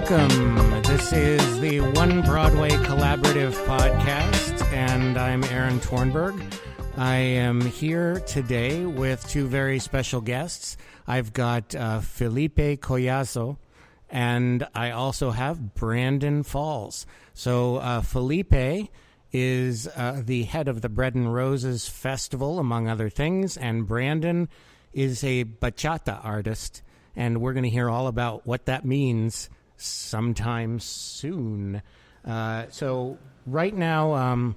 Welcome. This is the One Broadway Collaborative Podcast, and I'm Aaron Tornberg. I am here today with two very special guests. I've got Felipe Collazzo, and I also have Brandon Falls. So Felipe is the head of the Bread and Roses Festival, among other things, and Brandon is a bachata artist, and we're going to hear all about what that means sometime soon. So right now, I'm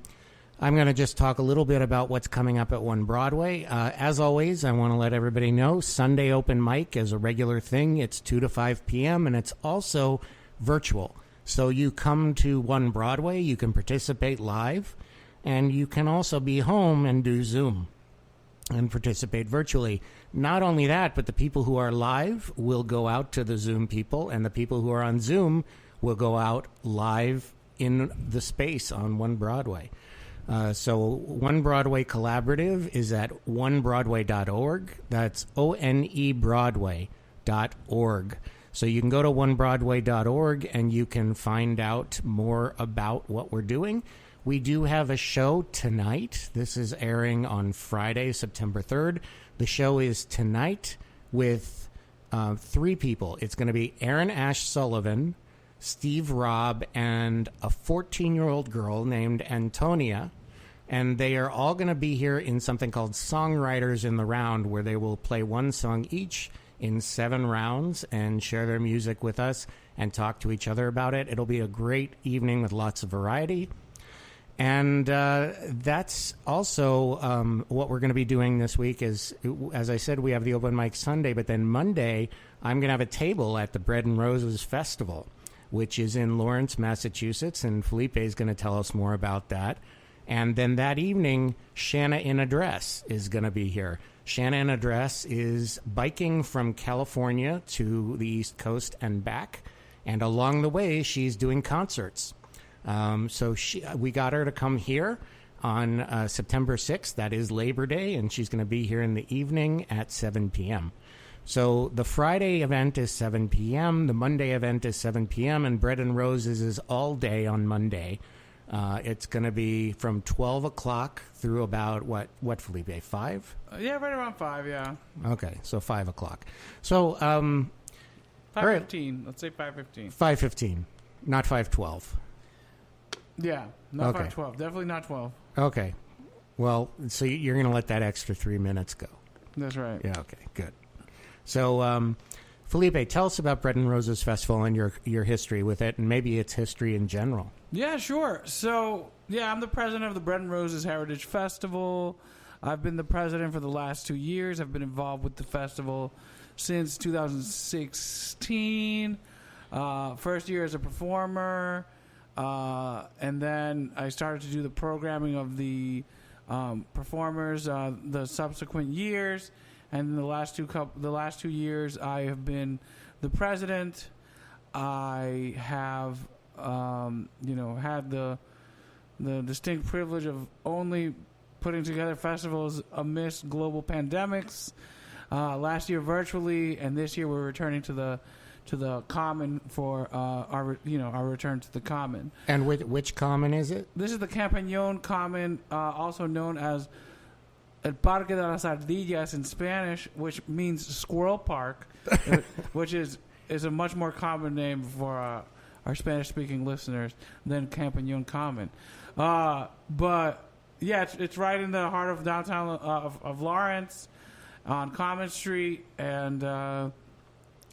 going to just talk a little bit about what's coming up at One Broadway. As always, I want to let everybody know Sunday open mic is a regular thing. It's 2 to 5 p.m., and it's also virtual. So you come to One Broadway, you can participate live, and you can also be home and do Zoom and participate virtually. Not only that, but the people who are live will go out to the Zoom people, and the people who are on Zoom will go out live in the space on One Broadway. So One Broadway Collaborative is at onebroadway.org. That's onebroadway.org. So you can go to onebroadway.org and you can find out more about what we're doing. We do have a show tonight. This is airing on Friday, September 3rd. The show is tonight with three people. It's going to be Aaron Ash Sullivan, Steve Robb, and a 14-year-old girl named Antonia. And they are all going to be here in something called Songwriters in the Round, where they will play one song each in 7 rounds and share their music with us and talk to each other about it. It'll be a great evening with lots of variety. And that's also what we're going to be doing this week is, as I said, we have the open mic Sunday, but then Monday I'm going to have a table at the Bread and Roses Festival, which is in Lawrence, Massachusetts, and Felipe is going to tell us more about that. And then that evening, Shanna in a Dress is going to be here. Shanna in a Dress is biking from California to the East Coast and back, and along the way, she's doing concerts. So we got her to come here on September 6th. That is Labor Day, and she's going to be here in the evening at 7 p.m. So the Friday event is 7 p.m., the Monday event is 7 p.m., and Bread and Roses is all day on Monday. It's going to be from 12 o'clock through about, what Felipe, 5? Yeah, right around 5, yeah. Okay, so 5 o'clock. So, 5:15. right. Let's say 5:15. 5:15, not 5:12. Yeah, not Okay. 5:12. Definitely not 12. Okay. Well, so you're going to let that extra 3 minutes go. That's right. Yeah, okay, good. So, Felipe, tell us about Bread and Roses Festival and your history with it, and maybe its history in general. Yeah, sure. So, yeah, I'm the president of the Bread and Roses Heritage Festival. I've been the president for the last 2 years. I've been involved with the festival since 2016. First year as a performer. And then I started to do the programming of the performers the subsequent years, and in the last 2 years I have been the president. I have had the distinct privilege of only putting together festivals amidst global pandemics. Last year virtually, and this year we're returning to the Common for our return to the Common. And which Common is it? This is the Campañón Common, also known as El Parque de las Ardillas in Spanish, which means Squirrel Park, which is a much more common name for our Spanish-speaking listeners than Campañón Common. But yeah, it's right in the heart of downtown of Lawrence, on Common Street, and.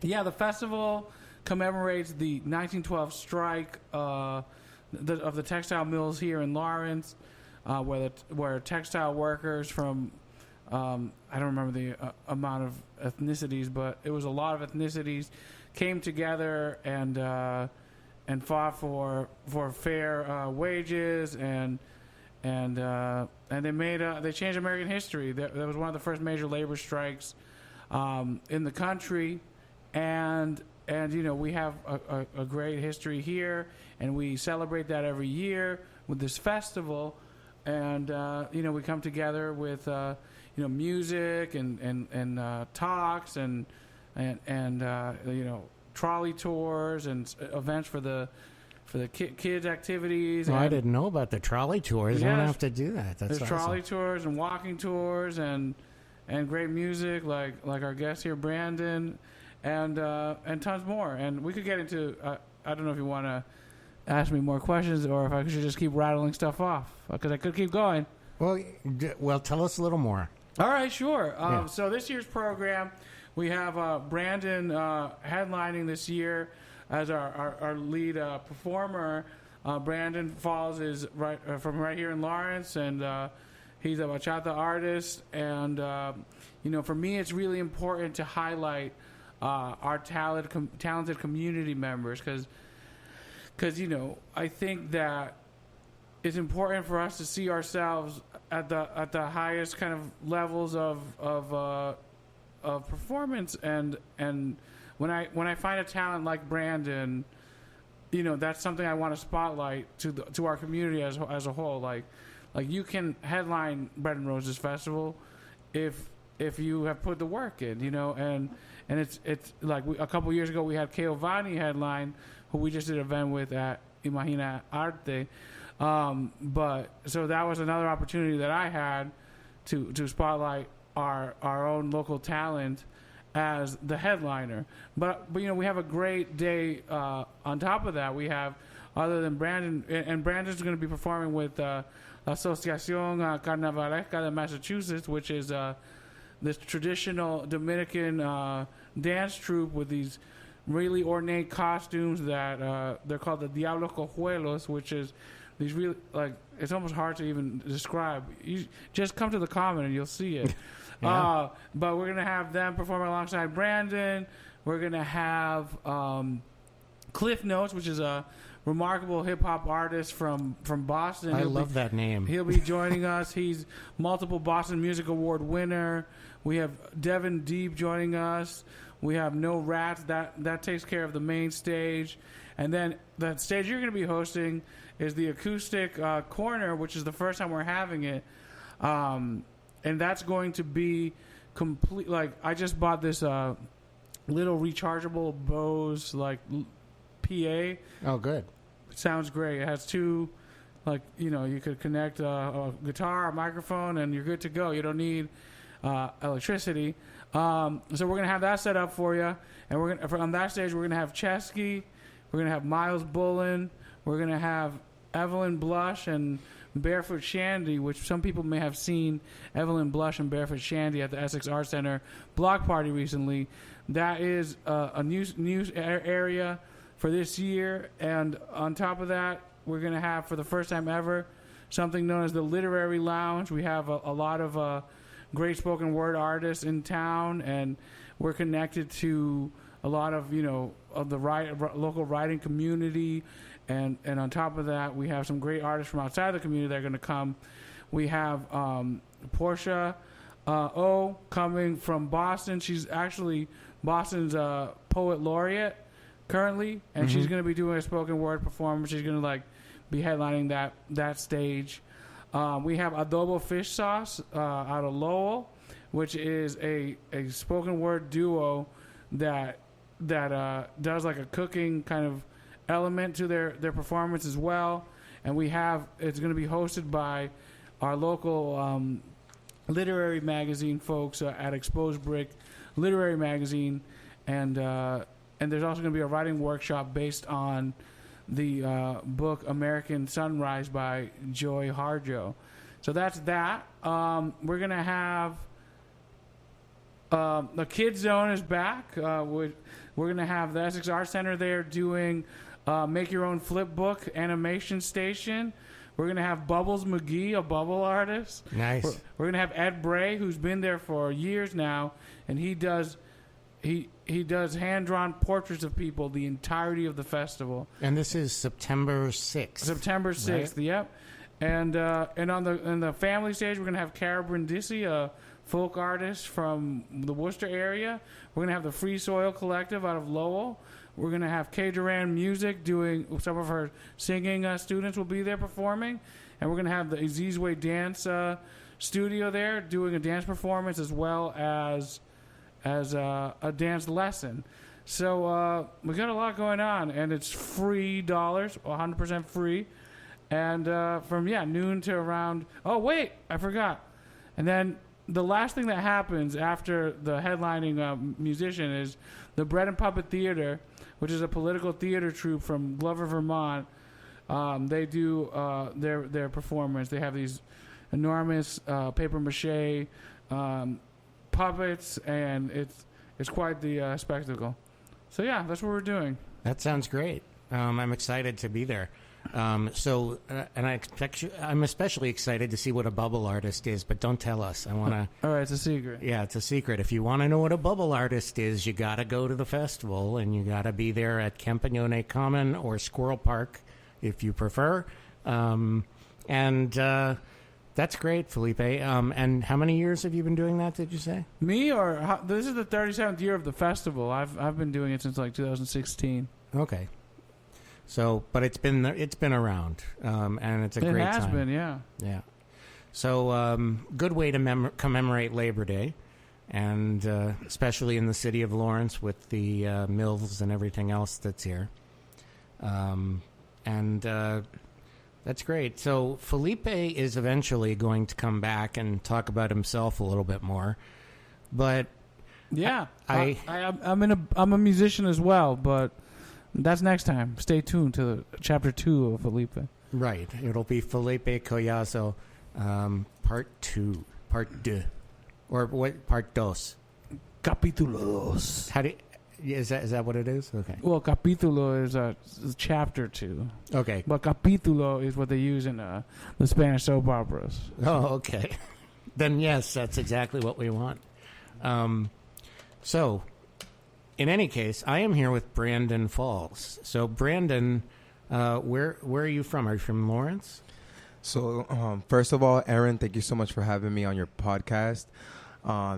Yeah, the festival commemorates the 1912 strike of the textile mills here in Lawrence, where textile workers from I don't remember the amount of ethnicities, but it was a lot of ethnicities came together and fought for fair wages and they changed American history. That was one of the first major labor strikes in the country. And we have a great history here, and we celebrate that every year with this festival. And we come together with music and talks and trolley tours and events for the kids activities. I didn't know about the trolley tours. Yes. I don't have to do that. That's There's awesome. trolley tours and walking tours and great music like our guest here, Brandon, and tons more. And we could get into. I don't know if you want to ask me more questions or if I should just keep rattling stuff off because I could keep going. Well, tell us a little more. All right, sure. Yeah. So this year's program, we have Brandon headlining this year as our lead performer. Brandon Falls is from right here in Lawrence, and he's a bachata artist. And for me, it's really important to highlight our talented community members because I think that it's important for us to see ourselves at the highest kind of levels of performance. And when I find a talent like Brandon, that's something I want to spotlight to our community as a whole. Like you can headline Bread and Roses Festival if you have put the work in, and it's like a couple years ago we had Keovani headline, who we just did an event with at Imagina Arte. But so that was another opportunity that I had to spotlight our own local talent as the headliner. But we have a great day on top of that. We have, other than Brandon, and Brandon's going to be performing with Asociación Carnavalesca de Massachusetts, which is this traditional Dominican dance troupe with these really ornate costumes that they're called the Diablo Cojuelos, which is these really, it's almost hard to even describe. You just come to the Common and you'll see it. Yeah. But we're going to have them performing alongside Brandon. We're going to have Cliff Notes, which is a remarkable hip-hop artist from Boston. I love that name. He'll be joining us. He's multiple Boston Music Award winner. We have Devin Deep joining us. We have No Rats. That takes care of the main stage. And then the stage you're going to be hosting is the Acoustic Corner, which is the first time we're having it. And that's going to be complete. I just bought this little rechargeable Bose PA. Oh, good. It sounds great. It has two, you could connect a guitar, a microphone, and you're good to go. You don't need electricity. So we're going to have that set up for you. And on that stage, we're going to have Chesky. We're going to have Miles Bullen. We're going to have Evelyn Blush and Barefoot Shandy, which some people may have seen Evelyn Blush and Barefoot Shandy at the Essex Art Center block party recently. That is a new area for this year. And on top of that, we're going to have, for the first time ever, something known as the Literary Lounge. We have a lot of great spoken word artists in town, and we're connected to a lot of of the local writing community, and on top of that, we have some great artists from outside the community that are going to come. We have Portia O coming from Boston. She's actually Boston's poet laureate currently, and she's going to be doing a spoken word performance. She's going to be headlining that stage. We have Adobo Fish Sauce out of Lowell, which is a spoken word duo that does a cooking kind of element to their performance as well. And it's going to be hosted by our local literary magazine folks at Exposed Brick Literary Magazine, and there's also going to be a writing workshop based on the book American Sunrise by Joy Harjo. So that's that. We're going to have the Kids Zone is back. We're going to have the Essex Art Center there doing Make Your Own Flip Book animation station. We're going to have Bubbles McGee, a bubble artist. Nice. We're going to have Ed Bray, who's been there for years now, and he does hand-drawn portraits of people the entirety of the festival. And this is September 6th. September 6th, right? Yep. And on the family stage, we're going to have Cara Brindisi, a folk artist from the Worcester area. We're going to have the Free Soil Collective out of Lowell. We're going to have Kay Duran Music doing some of her singing students will be there performing. And we're going to have the Azizwe Dance Studio there doing a dance performance as well as a dance lesson. So we got a lot going on, and it's free dollars, 100% free. And from noon to around. Oh wait, I forgot. And then the last thing that happens after the headlining musician is the Bread and Puppet Theater, which is a political theater troupe from Glover, Vermont. They do their performance. They have these enormous paper mache puppets, and it's quite the spectacle. So yeah, that's what we're doing. That sounds great. I'm excited to be there. And I expect I'm especially excited to see what a bubble artist is, but don't tell us. I want to. All right, it's a secret. Yeah, it's a secret. If you want to know what a bubble artist is, you got to go to the festival, and you got to be there at Campagnone Common or Squirrel Park, if you prefer. That's great, Felipe. And how many years have you been doing that, did you say? Me this is the 37th year of the festival. I've been doing it since like 2016. Okay. So, but it's been around, and it's a great time. It has been, yeah. Yeah. So, good way to commemorate Labor Day, and especially in the city of Lawrence with the mills and everything else that's here. That's great. So Felipe is eventually going to come back and talk about himself a little bit more, but yeah, I'm a musician as well, but that's next time. Stay tuned to chapter 2 of Felipe. Right, it'll be Felipe Collazzo, part 2, or what? Part 2. Capítulo 2. How do? Is that what it is? Okay. Well, capítulo is chapter 2. Okay. But capítulo is what they use in the Spanish soap operas. Oh, okay. Then yes, that's exactly what we want. So, in any case, I am here with Brandon Falls. So, Brandon, where are you from? Are you from Lawrence? So, first of all, Aaron, thank you so much for having me on your podcast.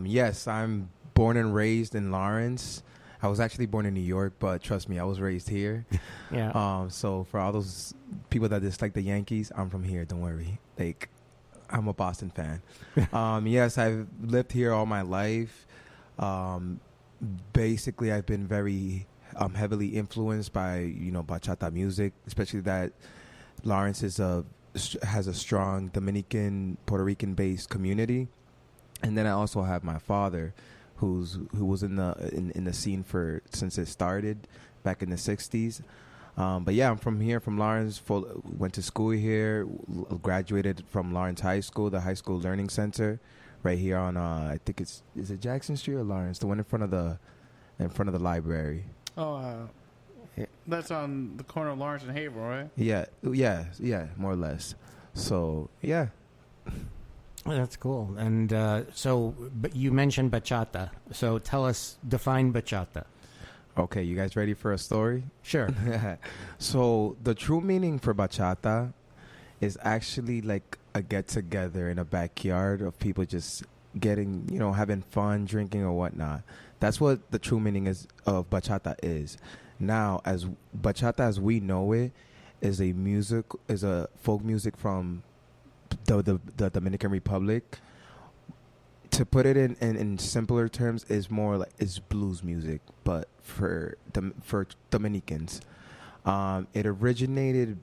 Yes, I'm born and raised in Lawrence. I was actually born in New York, but trust me, I was raised here. Yeah. So for all those people that dislike the Yankees, I'm from here. Don't worry. Like, I'm a Boston fan. Yes, I've lived here all my life. Basically, I've been very heavily influenced by bachata music, especially that Lawrence has a strong Dominican, Puerto Rican based community, and then I also have my father, who was in the scene since it started back in the 60s. But yeah, I'm from here, from Lawrence. Went to school here, graduated from Lawrence High School, the High School Learning Center, right here on I think is it Jackson Street or Lawrence, the one in front of the library. Oh, that's on the corner of Lawrence and Haverhill, right? Yeah, more or less. So yeah. Well, that's cool. And but you mentioned bachata. So define bachata. Okay, you guys ready for a story? Sure. So the true meaning for bachata is actually like a get-together in a backyard of people just getting, having fun, drinking or whatnot. That's what the true meaning of bachata is. Now, as bachata as we know it is a folk music from the Dominican Republic. To put it in simpler terms, is more like is blues music, but for Dominicans. It originated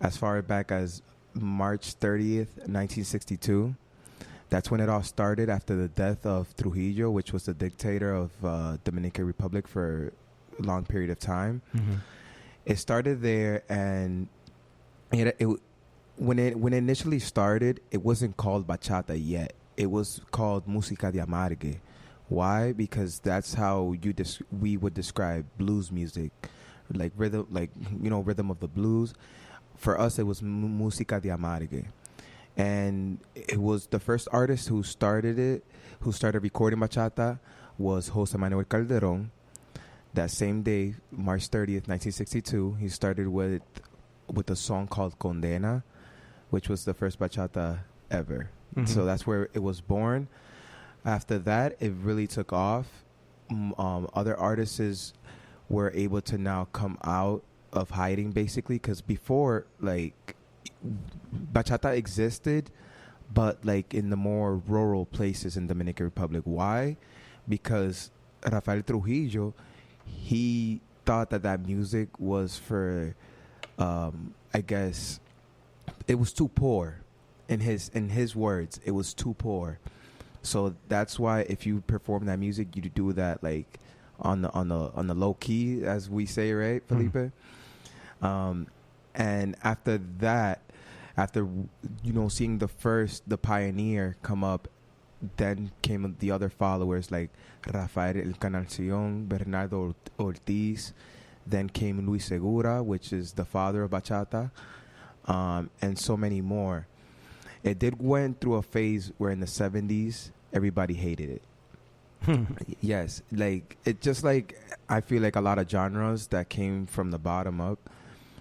as far back as March 30th, 1962. That's when it all started after the death of Trujillo, which was the dictator of Dominican Republic for a long period of time. Mm-hmm. It started there, and when it initially started, it wasn't called bachata yet. It was called música de amargue. Why? Because that's how we would describe blues music, like rhythm, rhythm of the blues. For us, it was música de amargue, and it was the first artist who started recording bachata was José Manuel Calderón. That same day, March 30th, 1962, he started with a song called Condena, which was the first bachata ever. Mm-hmm. So that's where it was born. After that, it really took off. Other artists were able to now come out of hiding, basically, because before, like, bachata existed, but like in the more rural places in Dominican Republic. Why? Because Rafael Trujillo, he thought that music was for, I guess, it was too poor. In his words, it was too poor. So that's why if you perform that music, you do that like on the low key, as we say, right, Felipe? And after that, after seeing the pioneer come up, then came the other followers like Rafael Encarnacion, Bernardo Ortiz. Then came Luis Segura, which is the father of bachata, and so many more. It did went through a phase where in the 70s everybody hated it. Yes, like it just like I feel like a lot of genres that came from the bottom up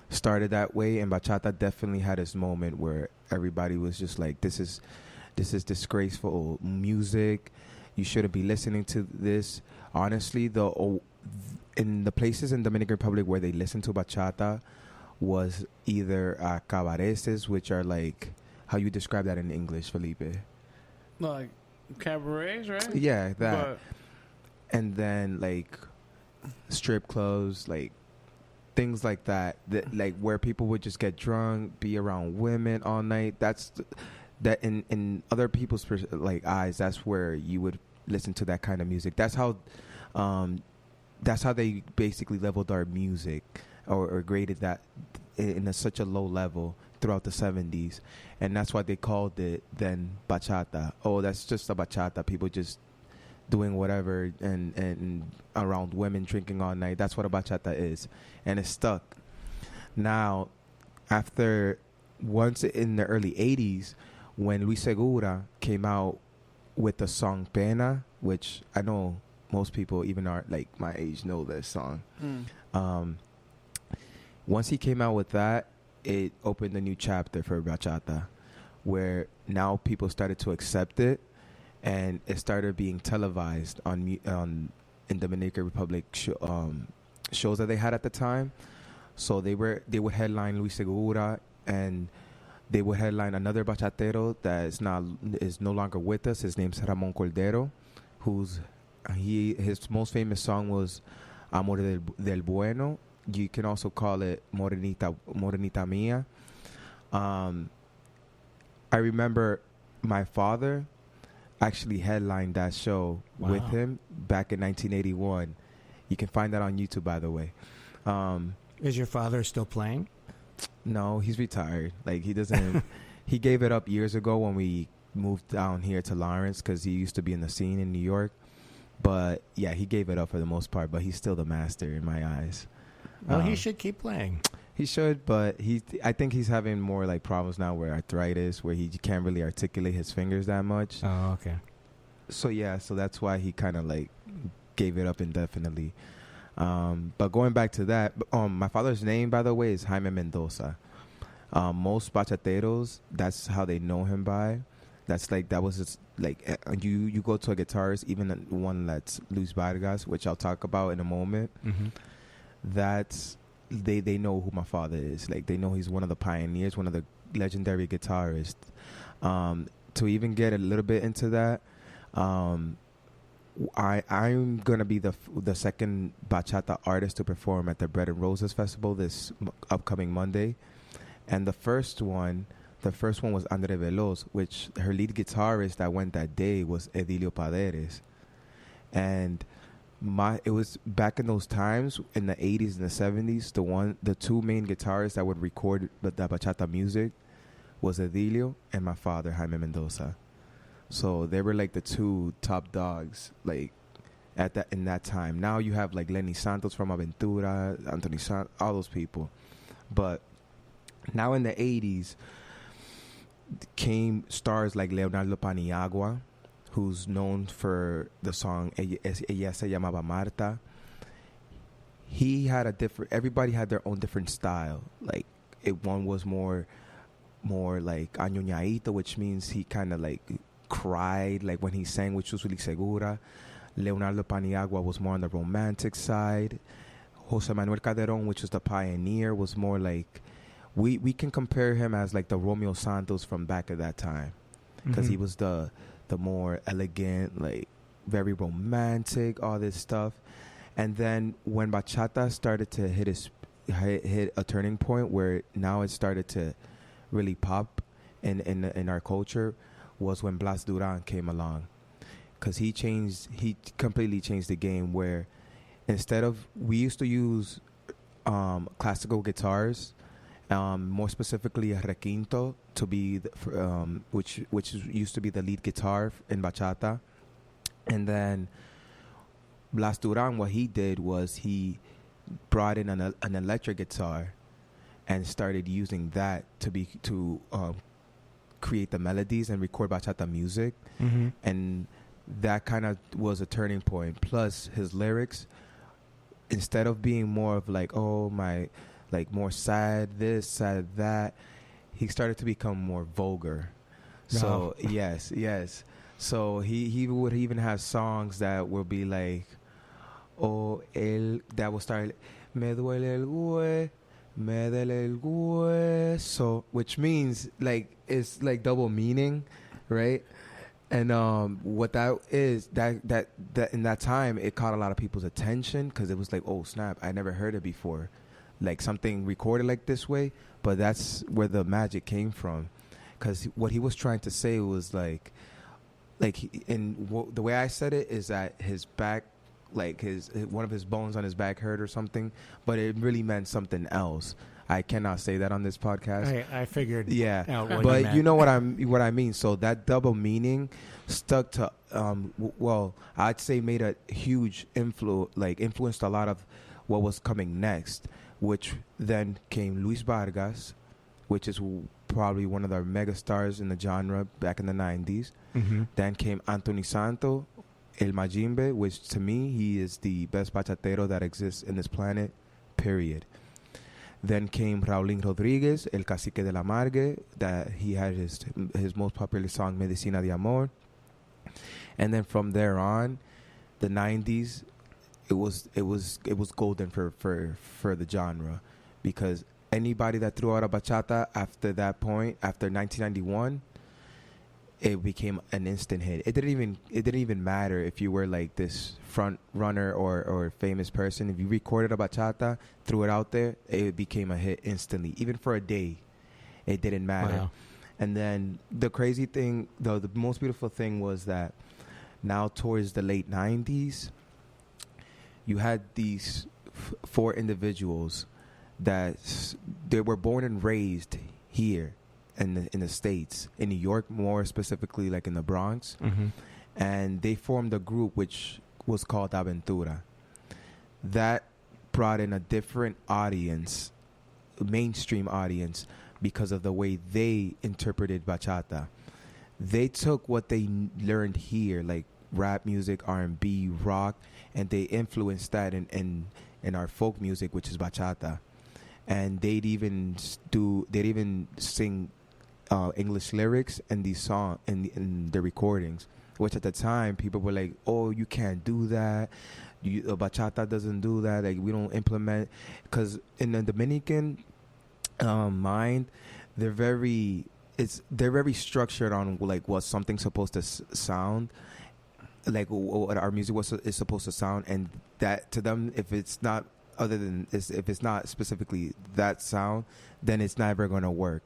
started that way, and bachata definitely had its moment where everybody was just like, this is disgraceful music. You shouldn't be listening to this. Honestly, in the places in Dominican Republic where they listen to bachata was either cabarets, which are like, how you describe that in English, Felipe? Like cabarets, right? Yeah, that. And then like strip clubs, like things like that like where people would just get drunk, be around women all night. That in other people's like eyes, that's where you would listen to that kind of music. That's how they basically leveled our music or graded that in such a low level throughout the 70s, and that's why they called it then bachata. Oh, that's just a bachata. People just doing whatever and around women drinking all night. That's what a bachata is, and it stuck. Now, once in the early 80s, when Luis Segura came out with the song Pena, which I know most people, even are like my age, know this song. Once he came out with that, it opened a new chapter for bachata, where now people started to accept it, and it started being televised in Dominican Republic shows that they had at the time. So they would headline Luis Segura, and they would headline another bachatero that is no longer with us. His name's Ramón Cordero, his most famous song was Amor del Bueno. You can also call it Morenita Mía. I remember my father actually headlined that show with him back in 1981. You can find that on YouTube, by the way. Is your father still playing? No, he's retired. Like, he doesn't. He gave it up years ago when we moved down here to Lawrence, because he used to be in the scene in New York. But yeah, he gave it up for the most part. But he's still the master in my eyes. Well, he should keep playing. He should, but I think he's having more like problems now with arthritis, where he can't really articulate his fingers that much. Oh, okay. So yeah, so that's why he kind of like gave it up indefinitely. But going back to that, my father's name, by the way, is Jaime Mendoza. Most bachateros, that's how they know him by. That was just like, you go to a guitarist, even one that's Luis Vargas, which I'll talk about in a moment. Mm-hmm. That's they know who my father is. Like, they know he's one of the pioneers, one of the legendary guitarists. To even get a little bit into that, I'm gonna be the second bachata artist to perform at the Bread and Roses Festival this upcoming Monday, and the first one was Andre Veloz, which her lead guitarist that went that day was Edilio Paderes, and it was back in those times in the 80s and the 70s. The two main guitarists that would record the bachata music was Edilio and my father, Jaime Mendoza. So they were like the two top dogs, like in that time. Now you have like Lenny Santos from Aventura, Anthony Santos, all those people. But now in the 80s came stars like Leonardo Paniagua, who's known for the song Ella se llamaba Marta. He had everybody had their own different style. Like, one was more like añoñadito, which means he kind of like cried like when he sang, which was really Segura. Leonardo Paniagua was more on the romantic side. José Manuel Calderón, which was the pioneer, was more like, we can compare him as like the Romeo Santos from back at that time, because he was the more elegant, like very romantic, all this stuff. And then when bachata started to hit a turning point where now it started to really pop in our culture was when Blas Duran came along, because he completely changed the game, where instead of, we used to use classical guitars, more specifically a requinto, to be which used to be the lead guitar in bachata. And then Blas Duran, what he did was he brought in an electric guitar and started using that to create the melodies and record bachata music. Mm-hmm. And that kind of was a turning point. Plus his lyrics, instead of being more of like, oh my, like more sad this, sad that, he started to become more vulgar. So yes. So he would even have songs that would be like, that will start, me duele el hueso, which means like, it's like double meaning, right? And what that is, that in that time, it caught a lot of people's attention, because it was like, oh snap, I never heard it before, like something recorded like this way. But that's where the magic came from, because what he was trying to say was the way I said it is that his back, like one of his bones on his back hurt or something, but it really meant something else. I cannot say that on this podcast. I figured. Yeah, out but you know what I mean. So that double meaning stuck to I'd say made a huge influenced a lot of what was coming next, which then came Luis Vargas, which is probably one of the mega stars in the genre back in the 90s. Mm-hmm. Then came Anthony Santos, El Majimbe, which to me, he is the best bachatero that exists in this planet, period. Then came Raulín Rodríguez, El Cacique de la Margue, that he had his most popular song, Medicina de Amor. And then from there on, the 90s, it was golden for the genre, because anybody that threw out a bachata after that point, after 1991, it became an instant hit. It didn't even matter if you were like this front runner or famous person. If you recorded a bachata, threw it out there, it became a hit instantly. Even for a day, it didn't matter. Wow. And then the crazy thing, though, the most beautiful thing was that now towards the late 90s, you had these four individuals that they were born and raised here in the States, in New York, more specifically like in the Bronx. Mm-hmm. And they formed a group which was called Aventura. That brought in a different audience, mainstream audience, because of the way they interpreted bachata. They took what they learned here, like rap music, R&B, rock, and they influenced that in our folk music, which is bachata. And they'd even sing English lyrics in these songs in the recordings, which at the time people were like, "Oh, you can't do that. Bachata doesn't do that. Like, we don't implement." Because in the Dominican mind, they're very structured on like what something's supposed to sound, like what our music is supposed to sound, and that to them, if it's not specifically that sound, then it's never going to work.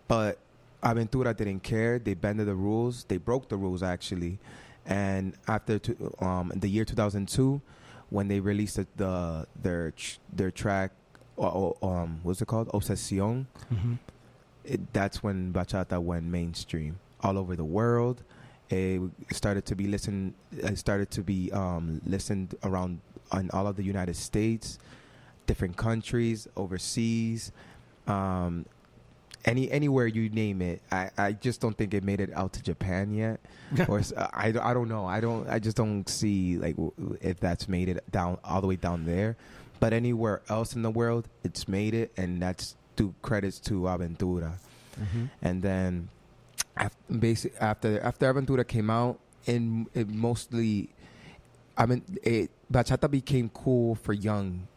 But Aventura didn't care. They bended the rules. They broke the rules, actually. And after the year 2002, when they released their track, what's it called? Obsesión. Mm-hmm. That's when bachata went mainstream all over the world. It started to be listened around in all of the United States, different countries, overseas, anywhere you name it. I just don't think it made it out to Japan yet, or I don't know. I just don't see like if that's made it down all the way down there. But anywhere else in the world, it's made it, and that's due credits to Aventura. Mm-hmm. And then after Aventura came out, bachata became cool for young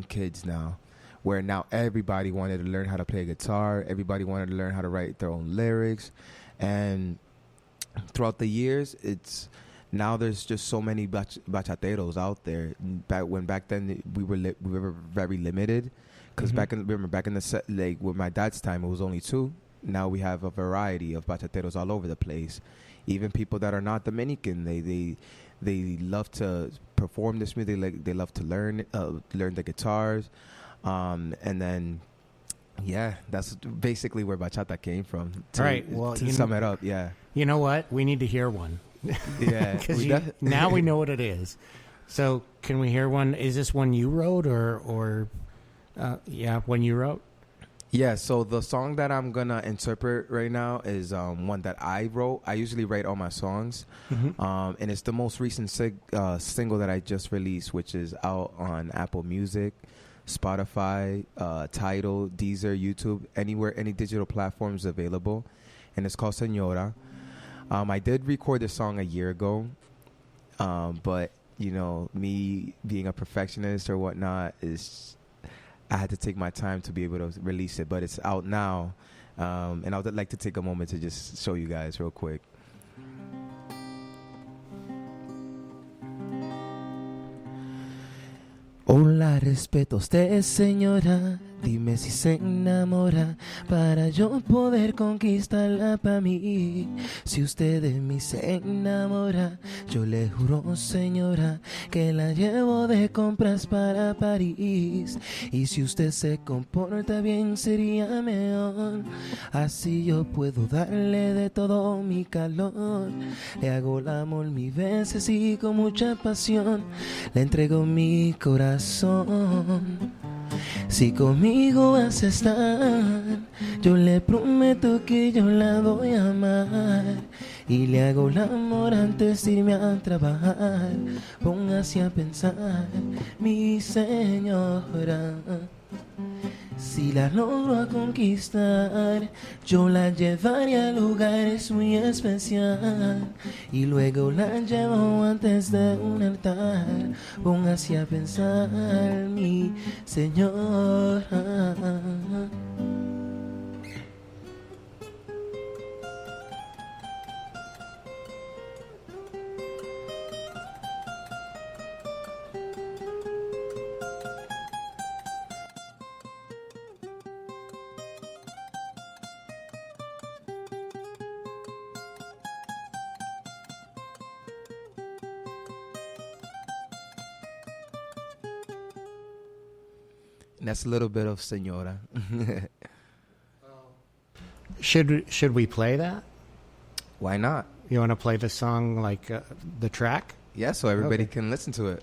kids now, where now everybody wanted to learn how to play guitar, everybody wanted to learn how to write their own lyrics, and throughout the years, it's now there's just so many bachateros out there. Back then we were very limited, because back in the like with my dad's time it was only 2. Now we have a variety of bachateros all over the place. Even people that are not Dominican, they love to perform this music. They love to learn the guitars, and then that's basically where bachata came from. Right. Well, to sum it up, yeah. You know what? We need to hear one. Yeah. Now we know what it is. So can we hear one? Is this one you wrote or one you wrote? Yeah, so the song that I'm going to interpret right now is one that I wrote. I usually write all my songs. And it's the most recent single that I just released, which is out on Apple Music, Spotify, Tidal, Deezer, YouTube, anywhere, any digital platforms available. And it's called Señora. I did record this song a year ago, but, me being a perfectionist or whatnot I had to take my time to be able to release it, but it's out now. And I would like to take a moment to just show you guys real quick. Hola, respeto a usted, señora. Dime si se enamora para yo poder conquistarla para mí. Si usted de mí se enamora, yo le juro, señora, que la llevo de compras para París. Y si usted se comporta bien sería mejor. Así yo puedo darle de todo mi calor. Le hago el amor 1000 veces y con mucha pasión. Le entrego mi corazón. Si conmigo vas a estar, yo le prometo que yo la voy a amar. Y le hago el amor antes de irme a trabajar. Póngase a pensar, mi señora. Si la logro conquistar, yo la llevaré a lugares muy especiales y luego la llevo antes de un altar. Póngase a pensar, mi señora. That's a little bit of Señora. Should we play that? Why not? You want to play the song, like the track? Yeah, so everybody can listen to it.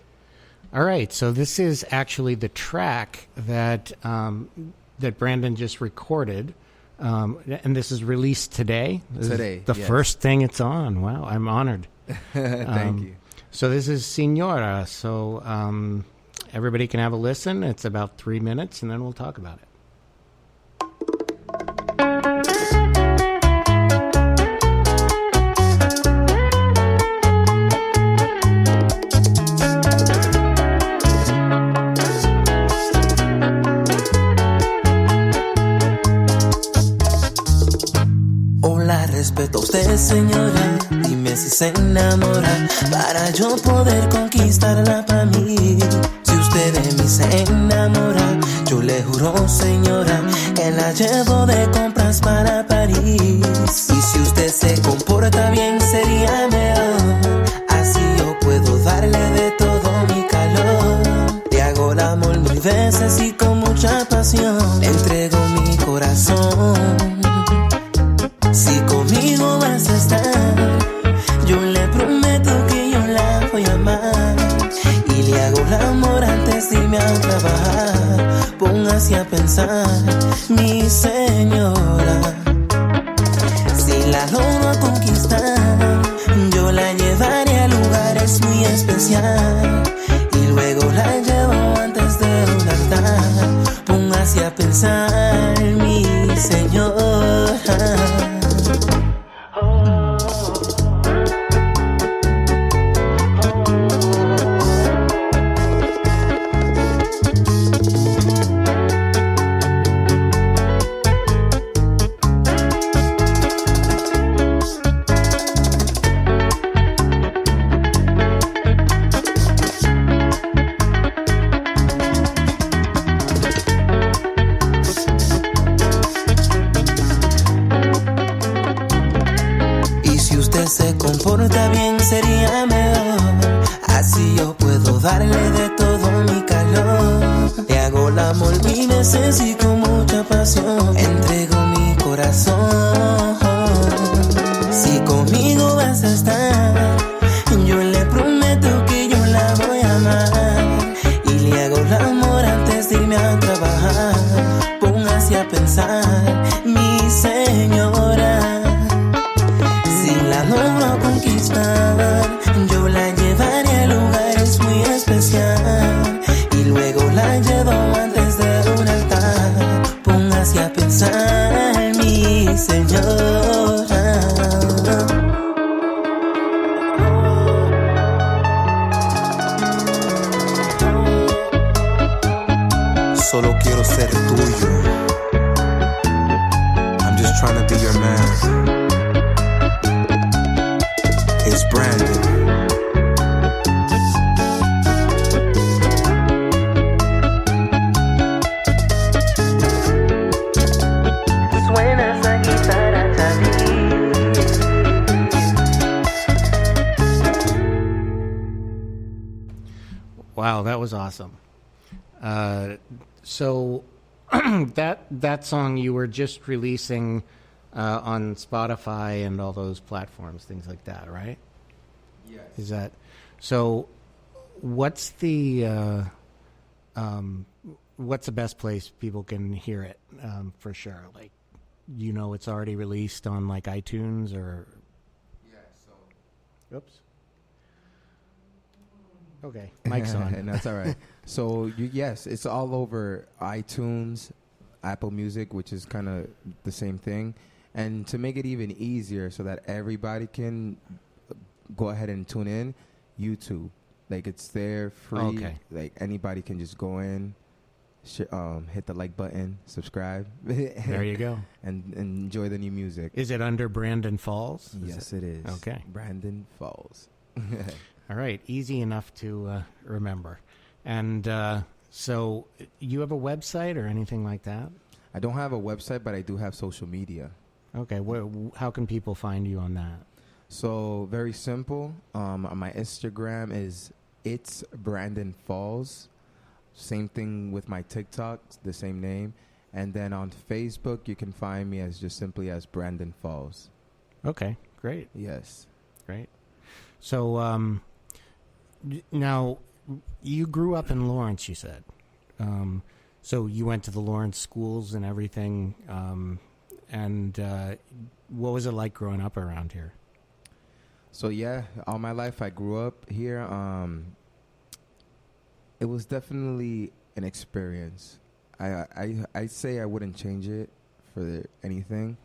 All right. So this is actually the track that that Brandon just recorded, and this is released today. The first thing it's on. Wow, I'm honored. Thank you. So this is Señora. So everybody can have a listen. It's about 3 minutes, and then we'll talk about it. Hola, respeto a usted, señora. Dime si se enamora para yo poder conquistarla para mí. Si usted de mí se enamora, yo le juro, señora, que la llevo de compras para París. Y si usted se comporta bien sería mejor. Así yo puedo darle de todo mi calor. Le hago el amor 1000 veces y con mucha pasión. Le entrego mi corazón. Si conmigo vas a estar, yo le prometo que yo la voy a amar. Y le hago el amor antes de irme a trabajar. Póngase a pensar, mi señora. Si la logro conquistar, yo la llevaré a lugares muy especiales. Y luego la llevo antes de un altar. Póngase a pensar, mi señora. darle de todo mi calor. Te hago el amor y necesito mucha pasión. Entrego mi corazón. Si conmigo vas a estar, yo le prometo que yo la voy a amar. Y le hago el amor antes de irme a trabajar. Póngase a pensar, mi señora. Si la logro conquistar, yo la llevaré a lugares muy especial. Y luego la llevo antes de un altar. Póngase a pensar, mi señora. Solo quiero ser tuyo. I'm just trying to be your man. It's Brandon. Suena esa guitarra también. Wow, that was awesome. So that song you were just releasing on Spotify and all those platforms, things like that, right? Yes. Is that so? What's the best place people can hear it for sure? Like, it's already released on like iTunes or. Yeah. So. Oops. Okay, mic's on. And that's all right. So, yes, it's all over iTunes, Apple Music, which is kind of the same thing. And to make it even easier so that everybody can go ahead and tune in, YouTube. Like, it's there free. Okay. Like, anybody can just go in, hit the like button, subscribe. There you go. And enjoy the new music. Is it under Brandon Falls? Yes, it is. Okay. Brandon Falls. All right, easy enough to remember. And so you have a website or anything like that? I don't have a website, but I do have social media. Okay, how can people find you on that? So, very simple. My Instagram is It's Brandon Falls. Same thing with my TikTok, the same name. And then on Facebook, you can find me as just simply as Brandon Falls. Okay, great. Yes. Great. So now you grew up in Lawrence, you said. So you went to the Lawrence schools and everything. And what was it like growing up around here? So, yeah, all my life I grew up here. It was definitely an experience. I say I wouldn't change it for anything.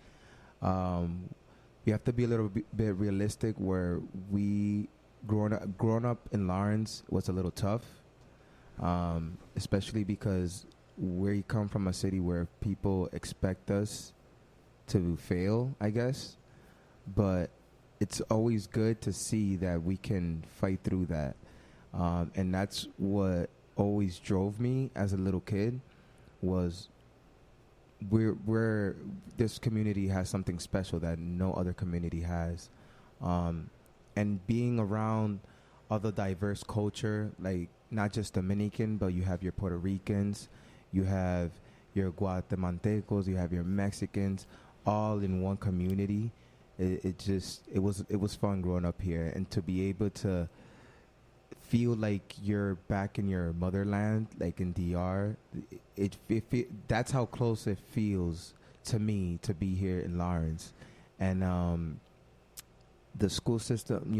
We have to be a little bit realistic where we growing up in Lawrence was a little tough, especially because we come from a city where people expect us to fail, I guess. But it's always good to see that we can fight through that. And that's what always drove me as a little kid was we're this community has something special that no other community has. And being around other diverse culture, like not just Dominican, but you have your Puerto Ricans, you have your Guatemaltecos, you have your Mexicans, all in one community. It was fun growing up here, and to be able to feel like you're back in your motherland, like in DR. That's how close it feels to me to be here in Lawrence. And the school system,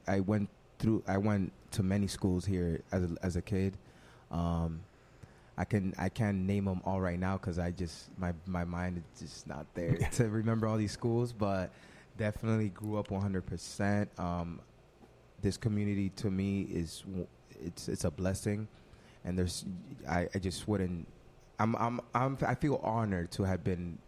I went to many schools here as a kid. I can't name them all right now because my mind is just not there to remember all these schools, but definitely grew up 100%. This community to me it's a blessing, and I just wouldn't. I feel honored to have been,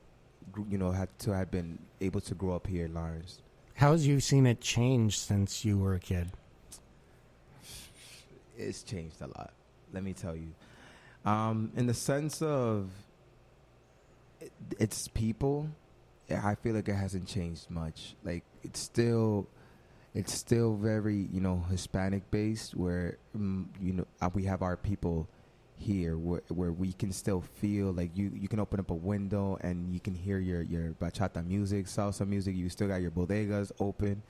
have been able to grow up here in Lawrence. How have you seen it change since you were a kid? It's changed a lot. Let me tell you. In the sense of its people, I feel like it hasn't changed much. Like it's still it's still very, Hispanic based, where, we have our people here where we can still feel like you can open up a window and you can hear your bachata music, salsa music. You still got your bodegas open.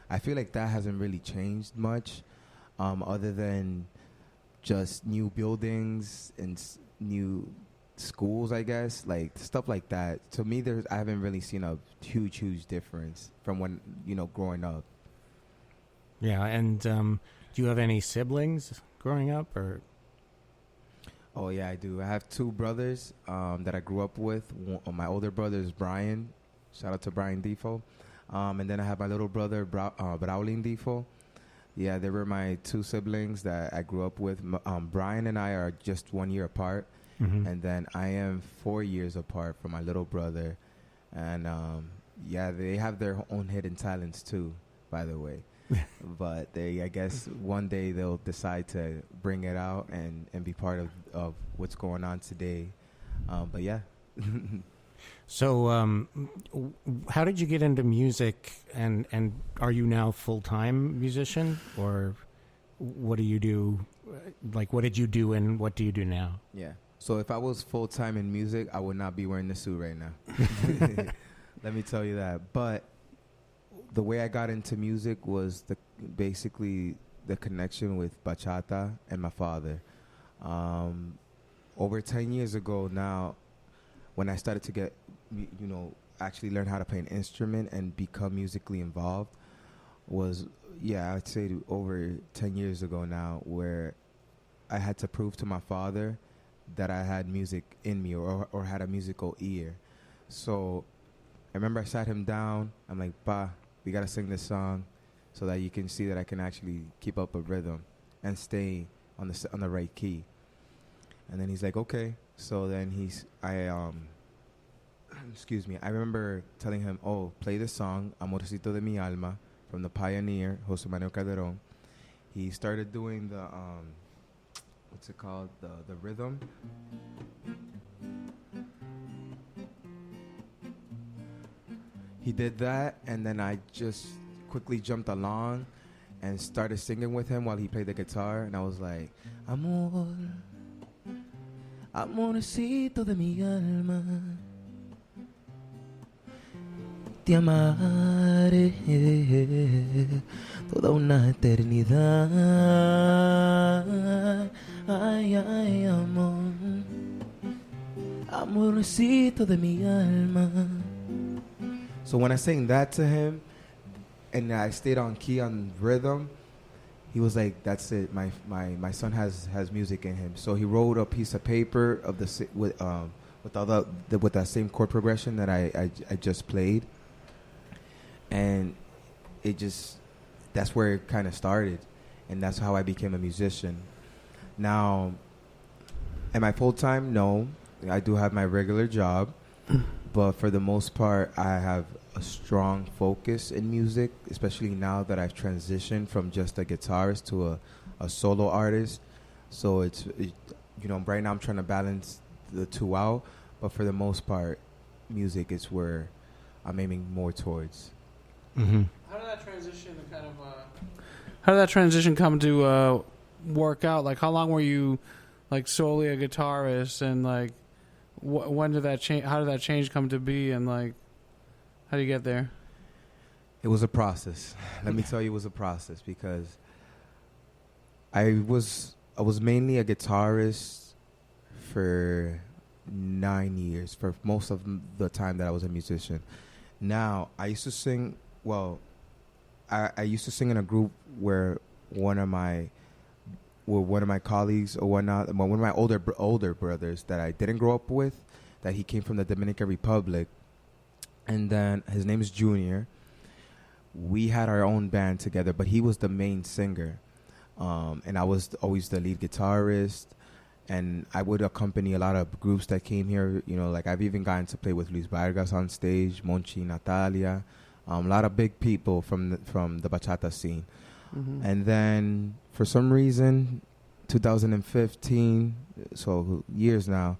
I feel like that hasn't really changed much, other than just new buildings and new schools, I guess, like stuff like that. To me, I haven't really seen a huge difference from when, growing up. Yeah, and do you have any siblings growing up, or? Oh, yeah, I do. I have two brothers that I grew up with. My older brother is Brian. Shout out to Brian Defoe. And then I have my little brother, Braulin Defoe. Yeah, they were my two siblings that I grew up with. Brian and I are just 1 year apart. Mm-hmm. And then I am 4 years apart from my little brother. And, they have their own hidden talents, too, by the way. But I guess one day they'll decide to bring it out and be part of what's going on today. But yeah. So, how did you get into music, and are you now full-time musician, or what do you do? Like, what did you do and what do you do now? Yeah. So if I was full-time in music, I would not be wearing the suit right now. Let me tell you that. But the way I got into music was basically the connection with bachata and my father. Over 10 years ago now, when I started to get, actually learn how to play an instrument and become musically involved, I'd say over 10 years ago now, where I had to prove to my father that I had music in me or had a musical ear. So I remember I sat him down. I'm like, "Pa, we got to sing this song so that you can see that I can actually keep up a rhythm and stay on the right key." And then he's like, "Okay." So then I remember telling him, "Oh, play this song, Amorcito de mi alma," from the pioneer, José Manuel Calderón. He started doing the, what's it called? The rhythm. He did that, and then I just quickly jumped along and started singing with him while he played the guitar. And I was like, "Amor, amorcito de mi alma, te amaré toda una eternidad. Ay, ay, amor, amorcito de mi alma." So when I sang that to him, and I stayed on key on rhythm, he was like, "That's it. My son has music in him." So he wrote a piece of paper of with that same chord progression that I just played, and that's where it kind of started, and that's how I became a musician. Now, am I full time? No, I do have my regular job, but for the most part, I have a strong focus in music, especially now that I've transitioned from just a guitarist to a solo artist. So right now I'm trying to balance the two out, but for the most part, music is where I'm aiming more towards. Mm-hmm. How did that transition come to work out? Like, how long were you like solely a guitarist, and like when did that change? How did that change come to be, and like how do you get there? It was a process. Let me tell you, it was a process, because I was mainly a guitarist for 9 years, for most of the time that I was a musician. Now, I used to sing. Well, I used to sing in a group where one of my colleagues or whatnot, one of my older brothers that I didn't grow up with, that he came from the Dominican Republic, and then his name is Junior. We had our own band together, but he was the main singer, and I was always the lead guitarist, and I would accompany a lot of groups that came here. Like I've even gotten to play with Vargas on stage, Monchy y Nathalia, a lot of big people from the bachata scene. Mm-hmm. And then for some reason, 2015, so years now,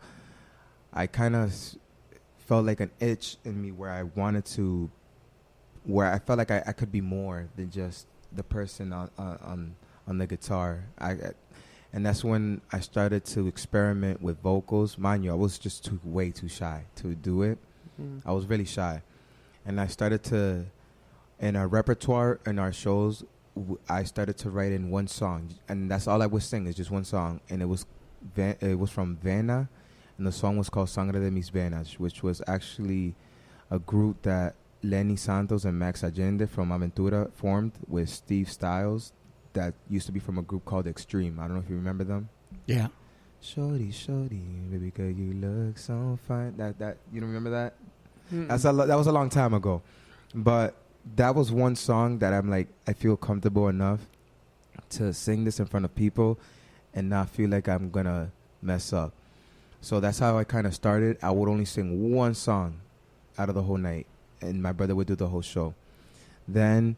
I kind of felt like an itch in me where I wanted to where I felt like I could be more than just the person on the guitar. And that's when I started to experiment with vocals. Mind you, I was just way too shy to do it. I was really shy. And I started to, in our repertoire, in our shows, I started to write in one song. And that's all I would sing, is just one song. And it was from Vena, and the song was called Sangre de mis Venas, which was actually a group that Anthony Santos and Max Allende from Aventura formed with Steve Styles, that used to be from a group called Extreme. I don't know if you remember them. Yeah. Shorty, baby girl, you look so fine. That you don't remember that? That was a long time ago, but that was one song that I'm like, I feel comfortable enough to sing this in front of people and not feel like I'm gonna mess up. So that's how I kind of started. I would only sing one song out of the whole night, and my brother would do the whole show. Then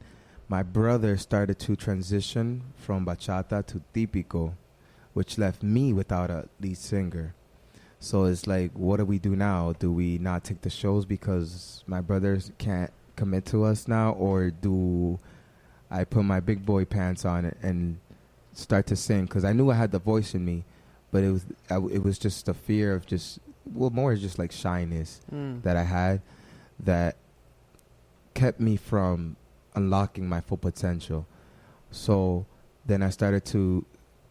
my brother started to transition from bachata to típico, which left me without a lead singer. So it's like, what do we do now? Do we not take the shows because my brothers can't commit to us now, or do I put my big boy pants on and start to sing? Because I knew I had the voice in me, but it was just a fear of more just like shyness that I had that kept me from unlocking my full potential. So then I started to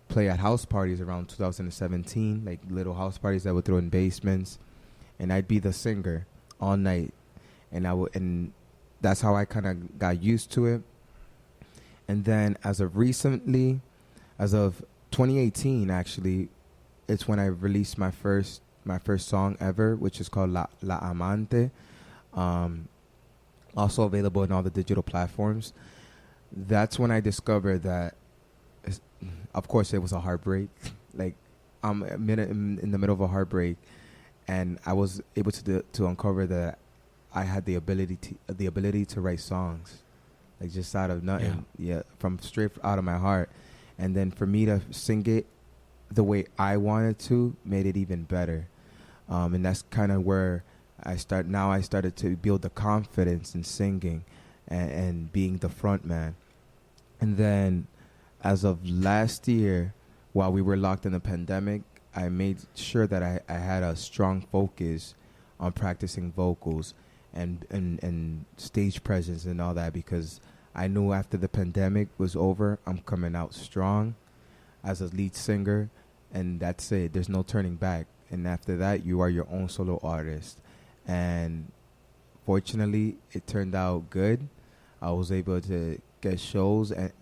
play at house parties around 2017, like little house parties that would throw in basements, and I'd be the singer all night, and that's how I kind of got used to it. And then as of 2018 actually, it's when I released my first song ever, which is called La Amante, also available in all the digital platforms. That's when I discovered that, of course, it was a heartbreak. Like, I'm in the middle of a heartbreak, and I was able to uncover that I had the ability to write songs, like just out of nothing, from straight out of my heart. And then for me to sing it the way I wanted to made it even better. And that's kind of where I started to build the confidence in singing and being the front man. And then as of last year, while we were locked in the pandemic, I made sure that I had a strong focus on practicing vocals and stage presence and all that, because I knew after the pandemic was over, I'm coming out strong as a lead singer, and that's it. There's no turning back. And after that, you are your own solo artist. And fortunately, it turned out good. I was able to get shows, and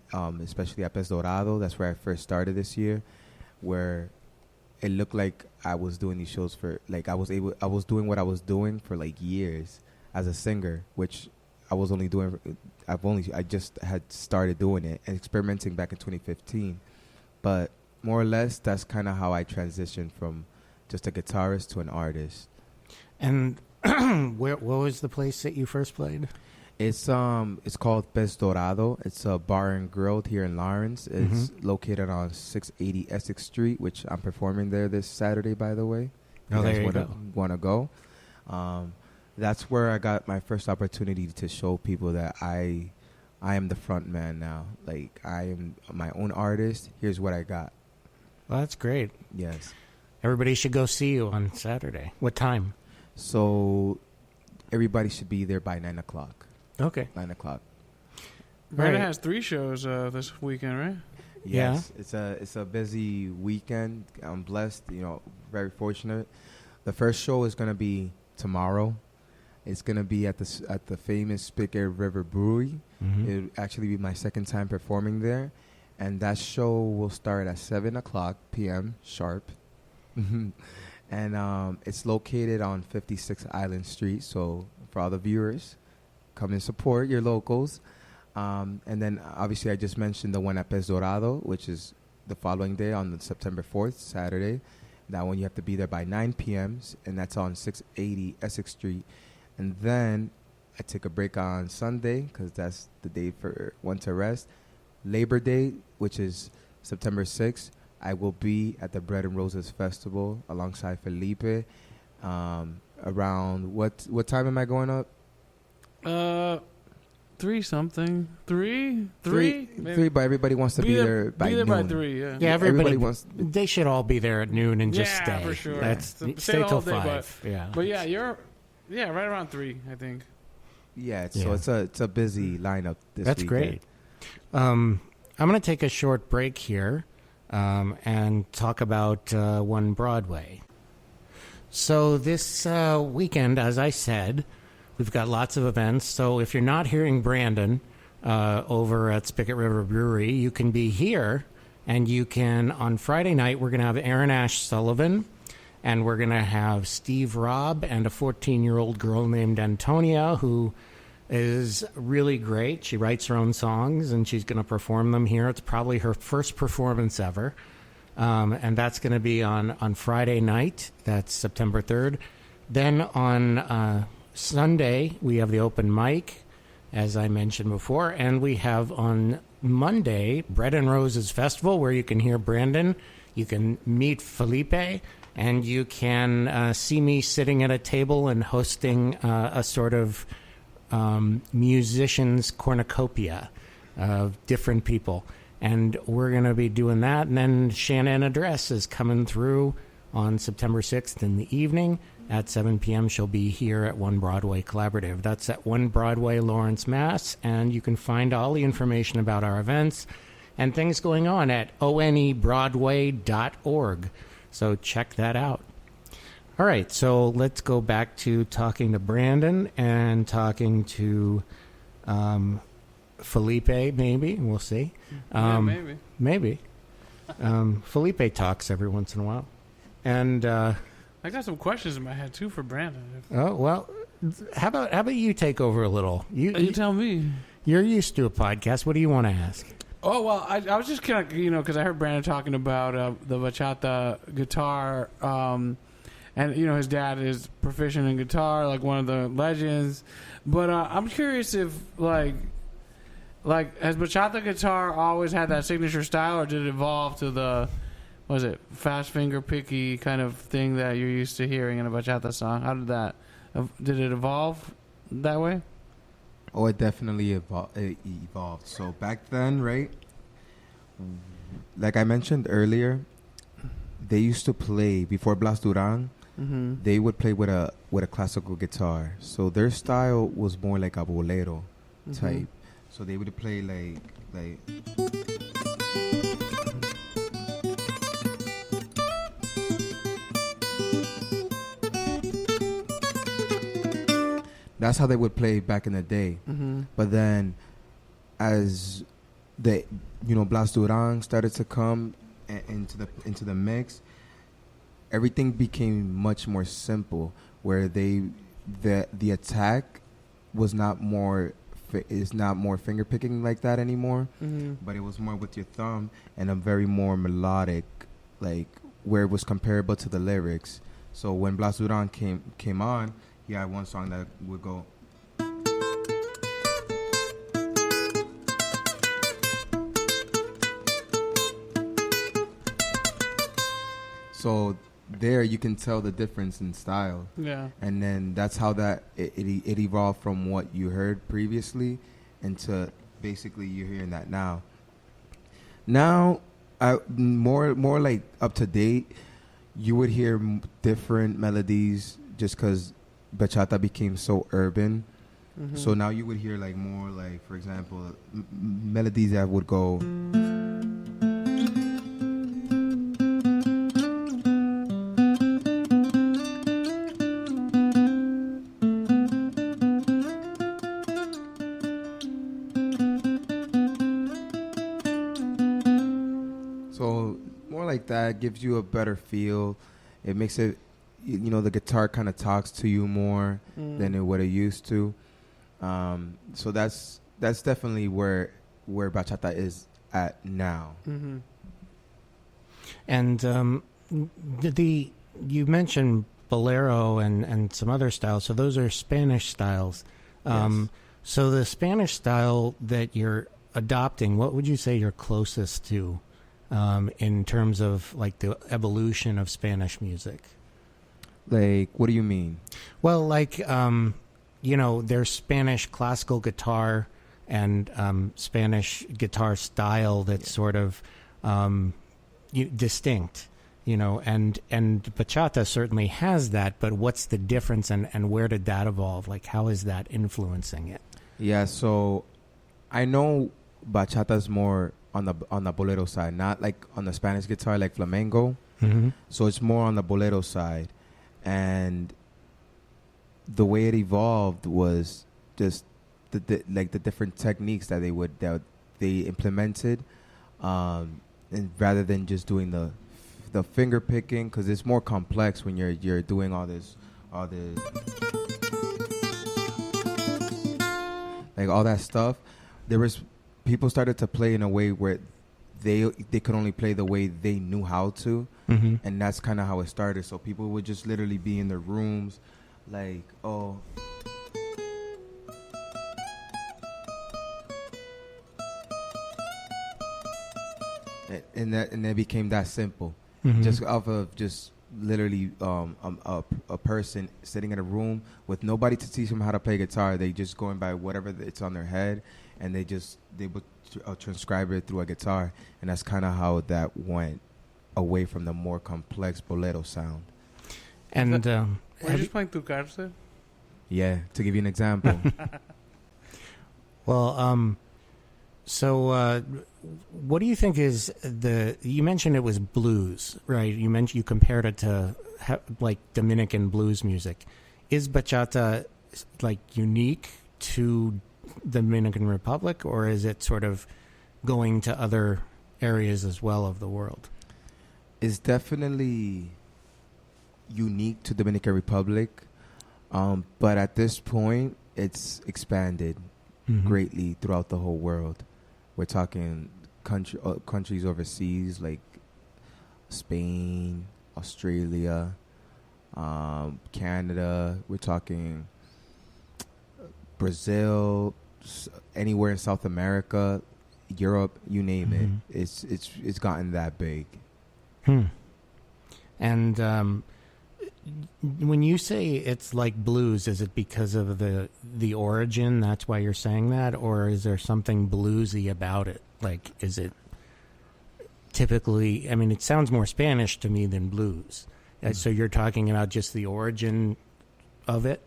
especially at Pez Dorado. That's where I first started this year, where it looked like I was doing these shows for, like, I was doing what I was doing for like years as a singer, which I was only doing. I just had started doing it and experimenting back in 2015. But more or less, that's kind of how I transitioned from just a guitarist to an artist. And what was the place that you first played? It's called Pez Dorado. It's a bar and grill here in Lawrence. It's located on 680 Essex Street, which I'm performing there this Saturday, by the way. Oh, there you Want to go? That's where I got my first opportunity to show people that I am the front man now. Like, I am my own artist. Here's what I got. Well, that's great. Yes. Everybody should go see you on Saturday. What time? So everybody should be there by 9 o'clock. Okay. 9 o'clock. Brandon Right. has 3 shows this weekend, right? Yes. It's a busy weekend. I'm blessed, very fortunate. The first show is going to be tomorrow. It's going to be at the famous Spigot River Brewery. It'll actually be my second time performing there. And that show will start at 7 o'clock p.m. sharp. And it's located on 56 Island Street. So for all the viewers, come and support your locals. And then obviously I just mentioned the one at Pez Dorado, which is the following day on September 4th, Saturday. That one you have to be there by 9 p.m. And that's on 680 Essex Street. And then I take a break on Sunday because that's the day for one to rest. Labor Day, which is September 6th, I will be at the Bread and Roses Festival alongside Felipe. Around what time am I going up? 3 something. 3? Three, but everybody wants to be there by noon. by 3, yeah. Yeah, everybody wants. They should all be there at noon and just stay. Yeah, for sure. Stay the till whole day, 5. But yeah, you're right around 3, I think. Yeah, so it's a busy lineup this That's weekend. great. I'm going to take a short break here and talk about One Broadway. So this weekend, as I said, we've got lots of events. So if you're not hearing Brandon over at Spigot River Brewery, you can be here. And you can, on Friday night, we're going to have Aaron Ash Sullivan. And we're going to have Steve Robb and a 14-year-old girl named Antonia who is really great. She writes her own songs, and she's going to perform them here. It's probably her first performance ever. And that's going to be on Friday night. That's September 3rd. Then on Sunday, we have the open mic, as I mentioned before. And we have on Monday, Bread and Roses Festival, where you can hear Brandon. You can meet Felipe. And you can see me sitting at a table and hosting a sort of musicians' cornucopia of different people. And we're going to be doing that. And then Shannon Address is coming through on September 6th in the evening. At 7 p.m., she'll be here at One Broadway Collaborative. That's at One Broadway, Lawrence, Mass. And you can find all the information about our events and things going on at onebroadway.org. So check that out. All right, so let's go back to talking to Brandon and talking to Felipe, maybe. We'll see. Maybe. Felipe talks every once in a while. And I got some questions in my head, too, for Brandon. Oh, well, how about you take over a little? You tell me. You're used to a podcast. What do you want to ask? Oh, well, I was just kind of, because I heard Brandon talking about the bachata guitar, and, his dad is proficient in guitar, like one of the legends. But I'm curious if, has bachata guitar always had that signature style, or did it evolve to the, fast finger picky kind of thing that you're used to hearing in a bachata song? How did it evolve that way? Oh, it definitely evolved. So back then, right, like I mentioned earlier, they used to play, before Blas Duran, they would play with a classical guitar. So their style was more like a bolero type. So they would play like that's how they would play back in the day. But then as Blas Duran started to come into the mix, everything became much more simple, where the attack was not more finger picking like that anymore, but it was more with your thumb and a very more melodic, like where it was comparable to the lyrics. So when Blas Duran came on, he had one song that would go. So there you can tell the difference in style. Yeah. And then that's how that it evolved from what you heard previously into basically you're hearing that now. Now, more like up to date, you would hear different melodies just because bachata became so urban. So now you would hear like more like, for example, melodies that would go. So more like that gives you a better feel. It makes it, the guitar kind of talks to you more than what it used to. So that's definitely where bachata is at now. And you mentioned bolero and some other styles. So those are Spanish styles. Yes. So the Spanish style that you're adopting, what would you say you're closest to in terms of like the evolution of Spanish music? Like, what do you mean? Well, like, there's Spanish classical guitar and Spanish guitar style that's sort of distinct, you know, and bachata certainly has that, but what's the difference, and where did that evolve? Like, how is that influencing it? Yeah, so I know bachata's more on the bolero side, not like on the Spanish guitar like flamenco. Mm-hmm. So it's more on the bolero side, and the way it evolved was just the different techniques that they implemented, and rather than just doing the finger picking, because it's more complex when you're doing all this like all that stuff. There was people started to play in a way where they could only play the way they knew how to, Mm-hmm. and that's kind of how it started. So people would just literally be in their rooms, like, oh, and it became that simple, Mm-hmm. just off of just literally a person sitting in a room with nobody to teach them how to play guitar. They just going by whatever it's on their head, and they would transcribe it through a guitar, and that's kind of how that went away from the more complex bolero sound. And Were you just playing Tu Cárcel? Yeah, to give you an example. well, so what do you think is you mentioned it was blues, right? You compared it to like Dominican blues music. Is bachata like unique to the Dominican Republic, or is it sort of going to other areas as well of the world? It's definitely unique to Dominican Republic, but at this point, it's expanded Mm-hmm. greatly throughout the whole world. We're talking countries overseas like Spain, Australia, Canada. We're talking Brazil, anywhere in South America, Europe, you name Mm-hmm. it. It's gotten that big. And when you say it's like blues, is it because of the origin? That's why you're saying that, or is there something bluesy about it? Like, is it typically? I mean, it sounds more Spanish to me than blues. So you're talking about just the origin of it?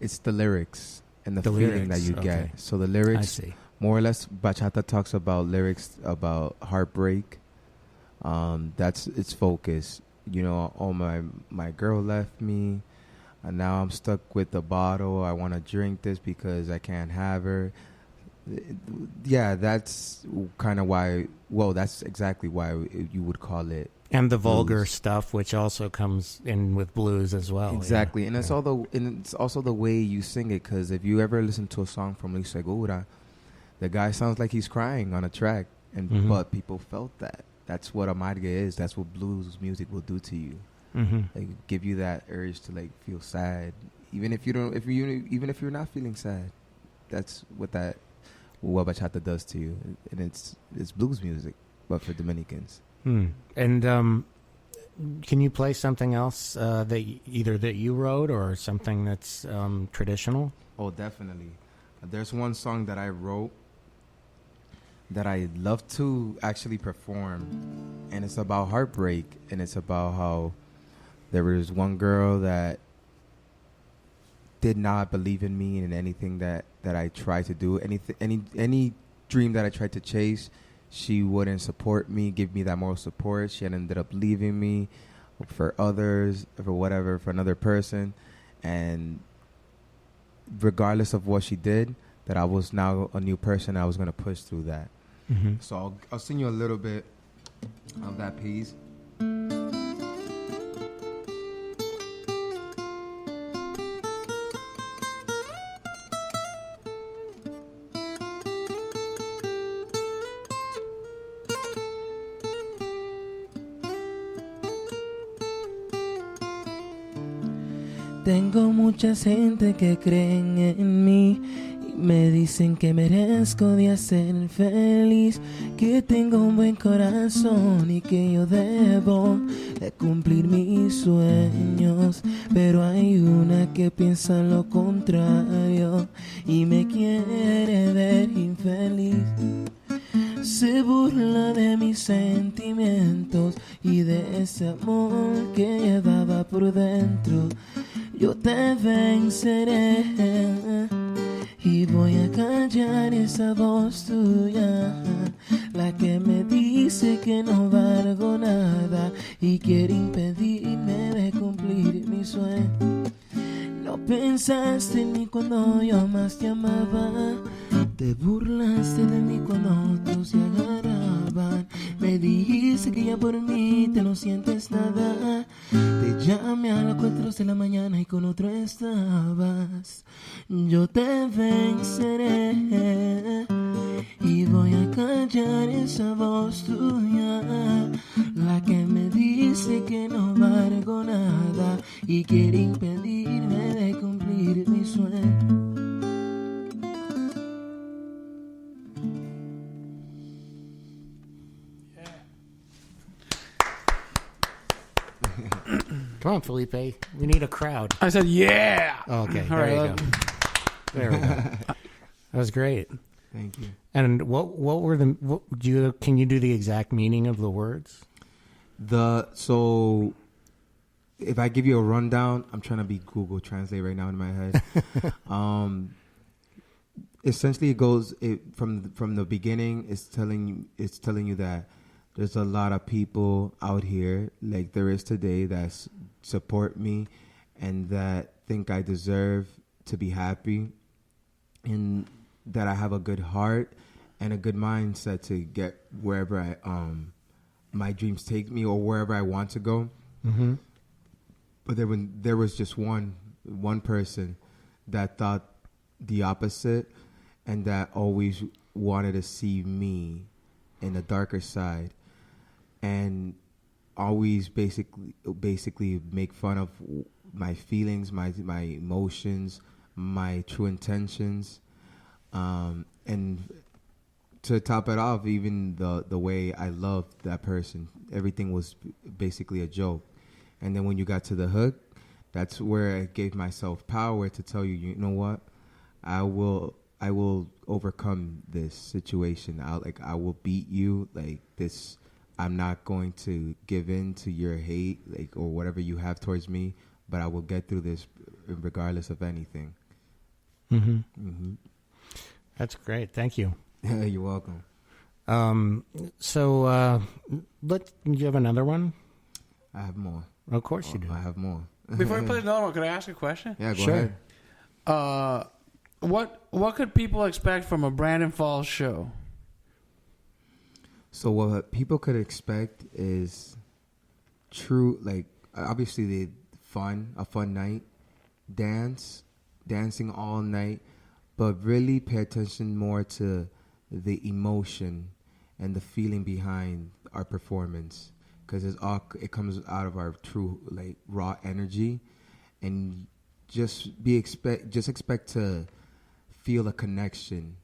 It's the lyrics and the lyrics, feeling that you okay. get. So the I lyrics, see. more or less, bachata talks about lyrics about heartbreak. That's its focus. You know, oh, my girl left me, and now I'm stuck with the bottle. I want to drink this because I can't have her. Yeah, that's kind of why. Well, that's exactly why you would call it. And the vulgar blues. stuff, which also comes in with blues as well. Exactly, yeah. and it's also the way you sing it. Because if you ever listen to a song from Luis Segura, the guy sounds like he's crying on a track, Mhm. but people felt that. That's what amargue is. That's what blues music will do to you. Mm-hmm. Like, give you that urge to like feel sad, even if you're not feeling sad. That's what bachata does to you, and it's blues music, but for Dominicans. And can you play something else that you wrote or something that's traditional? Oh, definitely. There's one song that I wrote that I love to actually perform, and it's about heartbreak, and it's about how there was one girl that did not believe in me and anything that I tried to do, any dream that I tried to chase. She wouldn't support me, give me that moral support. She ended up leaving me for others, for whatever, for another person. And regardless of what she did, that I was now a new person. I was going to push through that. Mm-hmm. So I'll sing you a little bit of that piece. Tengo mucha gente que creen en mí y Me dicen que merezco de ser feliz, que tengo un buen corazón y que yo debo de cumplir mis sueños. Pero hay una que piensa lo contrario y me quiere ver infeliz. Se burla de mis sentimientos y de ese amor que llevaba por dentro. Yo te venceré y voy a callar esa voz tuya, la que me dice que no valgo nada y quiere impedirme de cumplir mi sueño. No pensaste en mí cuando yo más te amaba. Te burlaste de mí cuando otros se agarraban. Me dijiste que ya por mí te no sientes nada. Te llamé a las 4 de la mañana y con otro estabas. Yo te venceré y voy a callar esa voz tuya, la que me dice que no valgo nada y quiere impedirme de cumplir mi sueño. Come on, Felipe. We need a crowd. I said, yeah. Oh, okay, All there right, you go. There we go. That was great. Thank you. And what were the? Can you do the exact meaning of the words? So if I give you a rundown, I'm trying to be Google Translate right now in my head. Essentially, it goes from the beginning. It's telling you that there's a lot of people out here, like there is today, that support me and that think I deserve to be happy, and that I have a good heart and a good mindset to get wherever my dreams take me or wherever I want to go. Mm-hmm. But there was just one person that thought the opposite and that always wanted to see me in the darker side and always basically make fun of my feelings, my emotions, my true intentions, and to top it off, even the way I loved that person, everything was basically a joke. And then when you got to the hook, that's where I gave myself power to tell you, you know what, I will overcome this situation. I will beat you like this. I'm not going to give in to your hate, like, or whatever you have towards me, but I will get through this regardless of anything. Mm-hmm. Mm-hmm. That's great. Thank you. You're welcome. So, do you have another one? I have more. Of course you do. I have more. Before we play another one, could I ask a question? Yeah, go Sure. ahead. What could people expect from a Brandon Falls show? So what people could expect is true, like, obviously a fun night, dancing all night, but really pay attention more to the emotion and the feeling behind our performance, because it comes out of our true, like, raw energy, and just expect to feel a connection,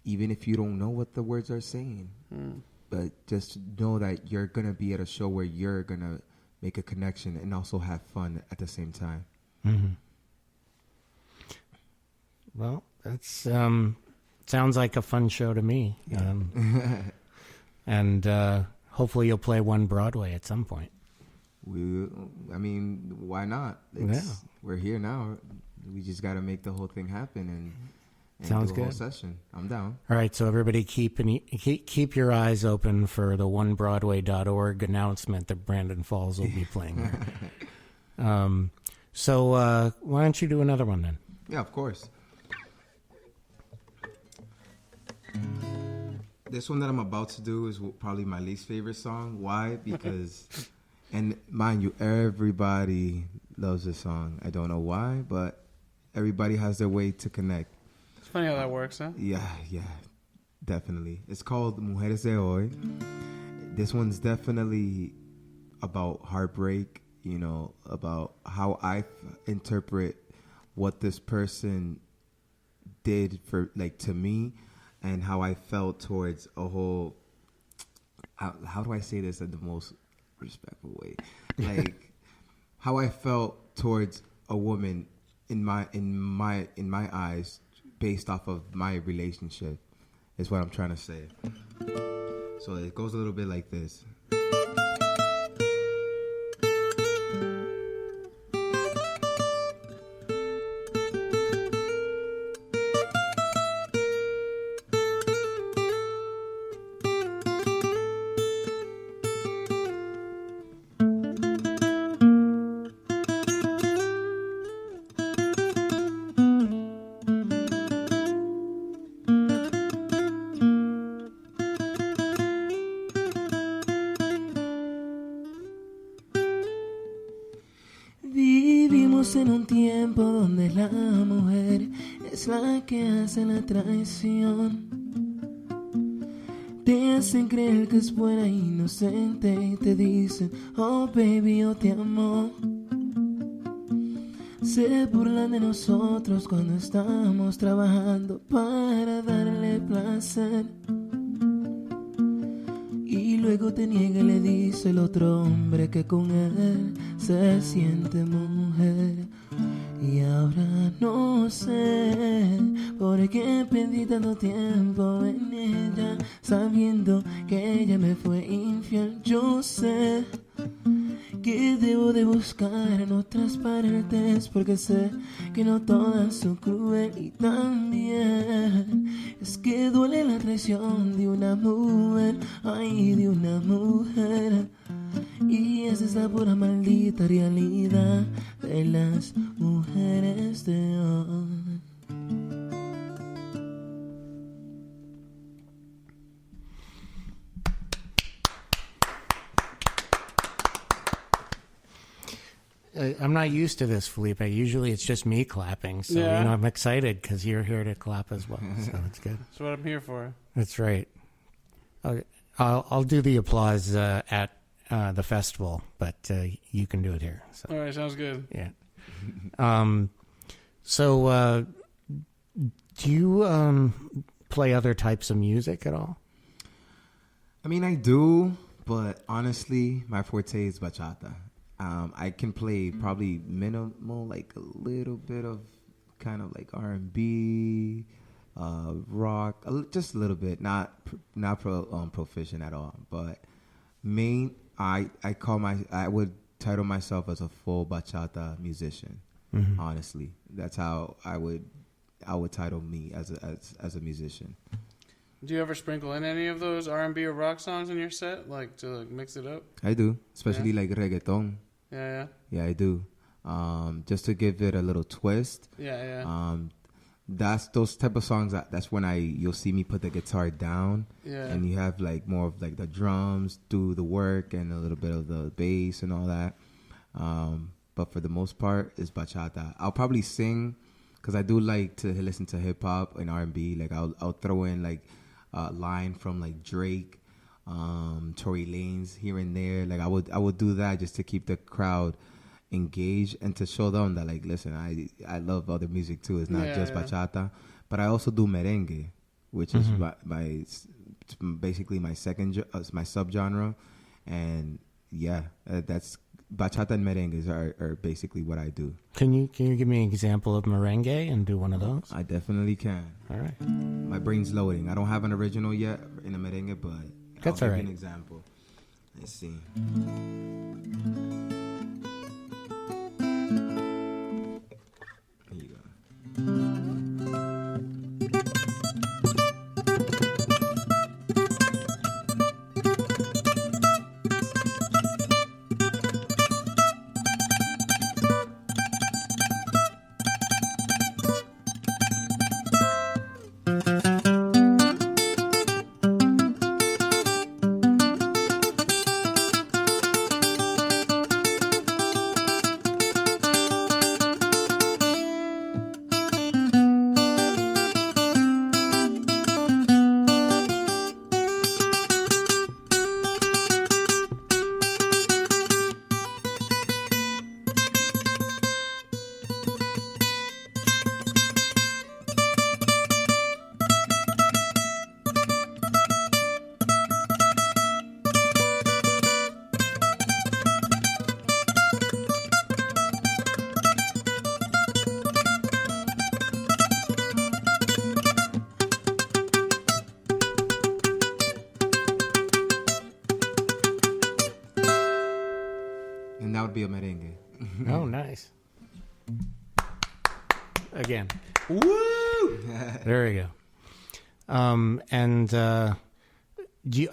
even if you don't know what the words are saying. But just know that you're going to be at a show where you're going to make a connection and also have fun at the same time. Mm-hmm. Well, that's sounds like a fun show to me. Yeah. And hopefully you'll play one Broadway at some point. Why not? We're here now. We just got to make the whole thing happen and sounds do a good. whole session. I'm down. All right, so everybody keep your eyes open for the onebroadway.org announcement that Brandon Falls will be playing there. So why don't you do another one then? Yeah, of course. This one that I'm about to do is probably my least favorite song. Why? Because, and mind you, everybody loves this song. I don't know why, but everybody has their way to connect. It's funny how that works, huh? Yeah, definitely. It's called Mujeres de Hoy. This one's definitely about heartbreak, about how I interpret what this person did for like to me, and how I felt towards a whole. How do I say this in the most respectful way? Like how I felt towards a woman in my eyes, based off of my relationship, is what I'm trying to say. So it goes a little bit like this. En un tiempo donde la mujer es la que hace la traición, te hacen creer que es buena e inocente y te dicen, oh baby, yo te amo. Se burlan de nosotros cuando estamos trabajando para darle placer, y luego te niega y le dice el otro hombre que con él se siente mujer. Y ahora no sé por qué perdí tanto tiempo en ella, sabiendo que ella me fue infiel. Yo sé que debo de buscar en otras partes, porque sé que no todas son cruel. Y también es que duele la traición de una mujer, ay, de una mujer. Y esa es la pura maldita realidad de las mujeres de hoy. I'm not used to this, Felipe. Usually it's just me clapping. So, I'm excited because you're here to clap as well. So it's good. That's what I'm here for. That's right. I'll do the applause at the festival, but you can do it here. So. All right, sounds good. Yeah. So do you play other types of music at all? I mean, I do, but honestly, my forte is bachata. I can play probably minimal, like a little bit of kind of like R&B, rock, just a little bit, not proficient at all. But I would title myself as a full bachata musician. Mm-hmm. Honestly, that's how I would title me as a musician. Do you ever sprinkle in any of those R&B or rock songs in your set, like to mix it up? I do, especially like reggaeton. Yeah. Yeah, I do. Just to give it a little twist. Yeah. That's those type of songs. That's when you'll see me put the guitar down. Yeah. And you have like more of like the drums do the work and a little bit of the bass and all that. But for the most part, it's bachata. I'll probably sing because I do like to listen to hip hop and R&B. Like I'll throw in like a line from like Drake. Tory Lanez here and there. Like I would do that just to keep the crowd engaged and to show them that like, listen, I love other music too. It's not just bachata, but I also do merengue, which is my basically my my subgenre, and that's bachata and merengues are basically what I do. Can you give me an example of merengue and do one of those? I definitely can. All right. My brain's loading. I don't have an original yet in a merengue, but that's I'll all give right. you an example. Let's see. Here you go. And that would be a merengue. Oh, nice. Again. Woo! There we go.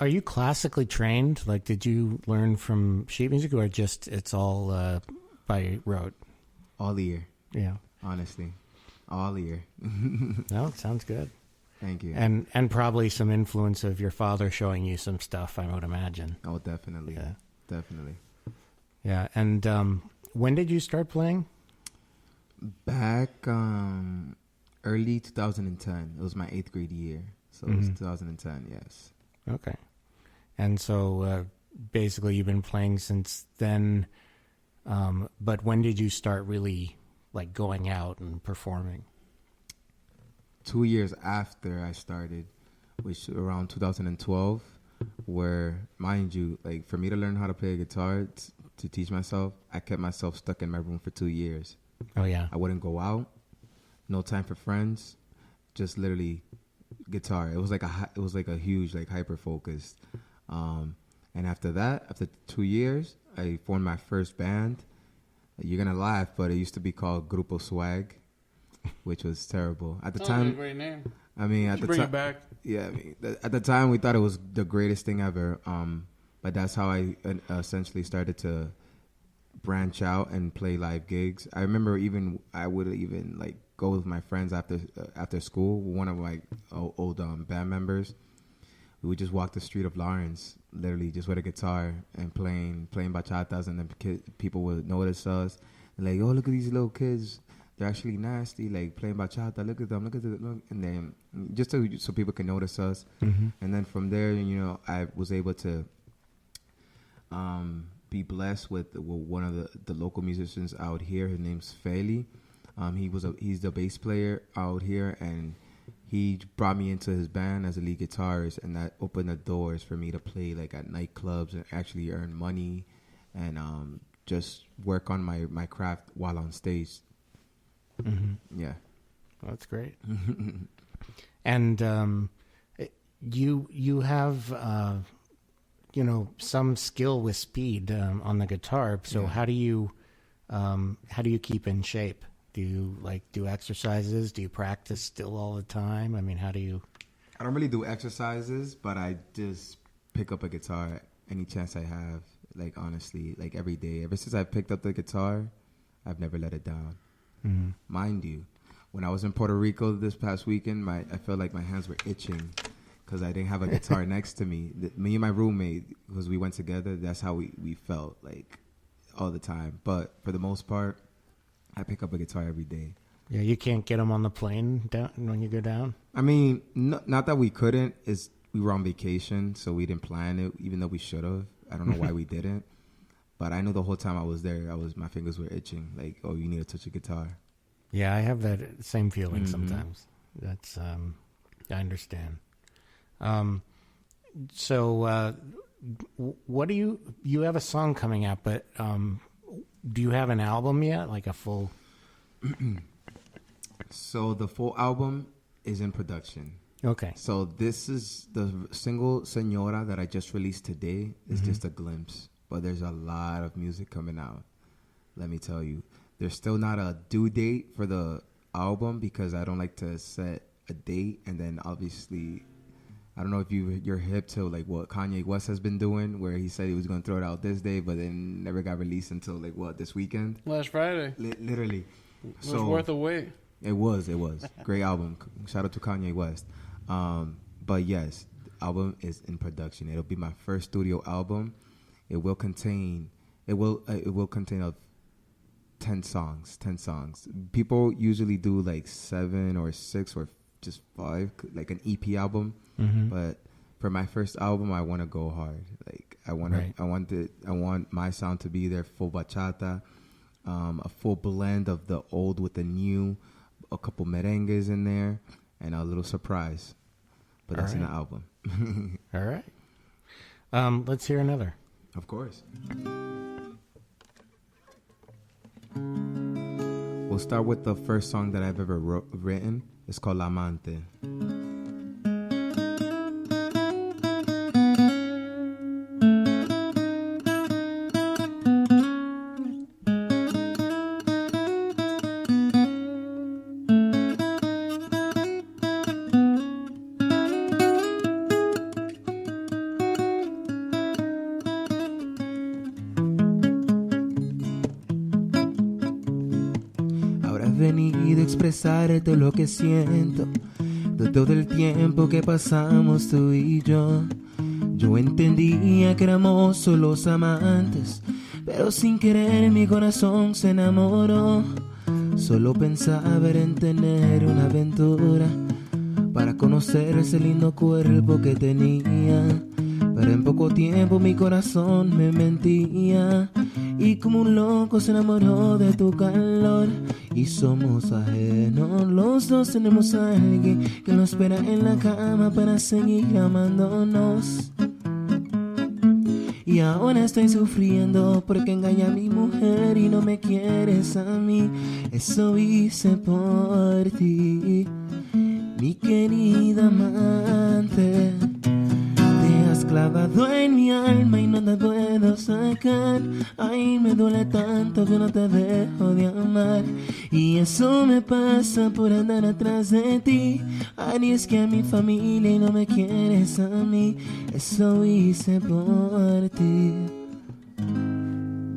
Are you classically trained? Like, did you learn from sheet music, or just it's all by rote? All ear. Yeah. Honestly. All ear. No, it sounds good. Thank you. And probably some influence of your father showing you some stuff, I would imagine. Oh, definitely. Yeah. Definitely. Yeah. And when did you start playing? Back early 2010. It was my 8th grade year. So it was 2010, yes. Okay. And so basically you've been playing since then. But when did you start really like going out and performing? 2 years after I started, which around 2012, where, mind you, like for me to learn how to play a guitar, to teach myself, I kept myself stuck in my room for 2 years. Oh, yeah. I wouldn't go out, no time for friends, just literally guitar. It was like a huge, like hyper focused. And after that, after 2 years, I formed my first band. You're gonna laugh, but it used to be called Grupo Swag, which was terrible at the time. A great name. I mean, at the Bring time, it back. yeah. I mean, at the time, we thought it was the greatest thing ever. But that's how I essentially started to branch out and play live gigs. I remember I would even like go with my friends after school. One of my old band members, we would just walk the street of Lawrence, literally just with a guitar and playing bachatas, and then people would notice us. And like, oh, look at these little kids. They're actually nasty, like playing bachata. Look at them, look. And then just so people can notice us. Mm-hmm. And then from there, I was able to be blessed with one of the local musicians out here. His name's Feli. He's the bass player out here, and he brought me into his band as a lead guitarist, and that opened the doors for me to play like at nightclubs and actually earn money and just work on my craft while on stage. Mm-hmm. Yeah. Well, that's great. And you have some skill with speed on the guitar. So Yeah. how do you keep in shape? Do you do exercises? Do you practice still all the time? I mean, how do you? I don't really do exercises, but I just pick up a guitar any chance I have. Like honestly, like every day. Ever since I picked up the guitar, I've never let it down. Mm-hmm. Mind you, when I was in Puerto Rico this past weekend, I felt like my hands were itching because I didn't have a guitar next to me. Me and my roommate, because we went together, that's how we felt like all the time. But for the most part, I pick up a guitar every day. Yeah, you can't get them on the plane down when you go down? I mean, not that we couldn't. We were on vacation, so we didn't plan it, even though we should have. I don't know why we didn't. But I knew the whole time I was there, my fingers were itching. Like, oh, you need to touch a guitar. Yeah, I have that same feeling sometimes. That's I understand. So what do you have a song coming out, but do you have an album yet? Like a full? So the full album is in production. Okay. So this is the single Señora that I just released today. Is just a glimpse, but there's a lot of music coming out. Let me tell you, there's still not a due date for the album because I don't like to set a date, and then obviously, I don't know if you're hip to like what Kanye West has been doing, where he said he was going to throw it out this day, but then never got released until like this weekend. Last Friday. Literally. It was worth a wait. It was. Great album. Shout out to Kanye West. But yes, the album is in production. It'll be my first studio album. It will contain of 10 songs. People usually do like 7 or 6 or just 5, like an EP album. Mm-hmm. But for my first album, I want to go hard. Like I want my sound to be there, full bachata, a full blend of the old with the new, a couple merengues in there, and a little surprise. But that's in the album. All right. Let's hear another. Of course. We'll start with the first song that I've ever written. It's called Amante. venido a expresarte lo que siento de todo el tiempo que pasamos tú y yo. Yo entendía que éramos solos amantes, pero sin querer mi corazón se enamoró. Solo pensaba en tener una aventura para conocer ese lindo cuerpo que tenía. Pero en poco tiempo mi corazón me mentía y como un loco se enamoró de tu calor. Y somos ajenos, los dos tenemos a alguien que nos espera en la cama para seguir amándonos. Y ahora estoy sufriendo porque engañé a mi mujer y no me quieres a mí. Eso hice por ti, mi querida amante. Te has clavado en mi alma y no te puedo sacar. Ay, me duele tanto que no te dejo de amar. Y eso me pasa por andar atrás de ti. Ay, es que a mi familia y no me quieres a mí. Eso hice por ti,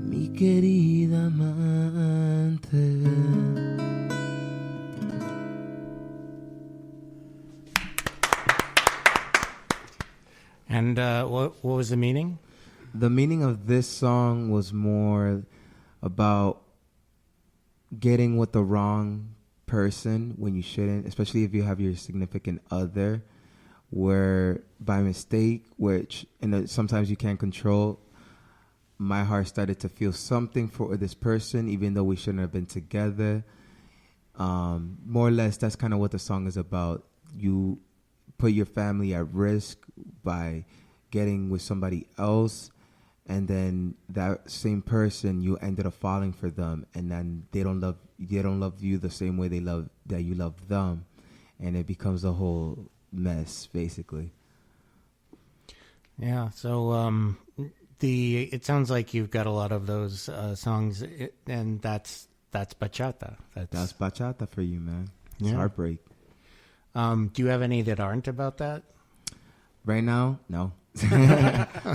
mi querida amante. And what was the meaning? The meaning of this song was more about getting with the wrong person when you shouldn't, especially if you have your significant other, where by mistake, which sometimes you can't control, my heart started to feel something for this person, even though we shouldn't have been together. More or less, that's kind of what the song is about. You put your family at risk by getting with somebody else, and then that same person, you ended up falling for them, and then they don't love you the same way that you love them, and it becomes a whole mess basically. Yeah, so it sounds like you've got a lot of those songs, and that's bachata. That's bachata for you, man. It's Yeah. heartbreak. Do you have any that aren't about that? Right now, no.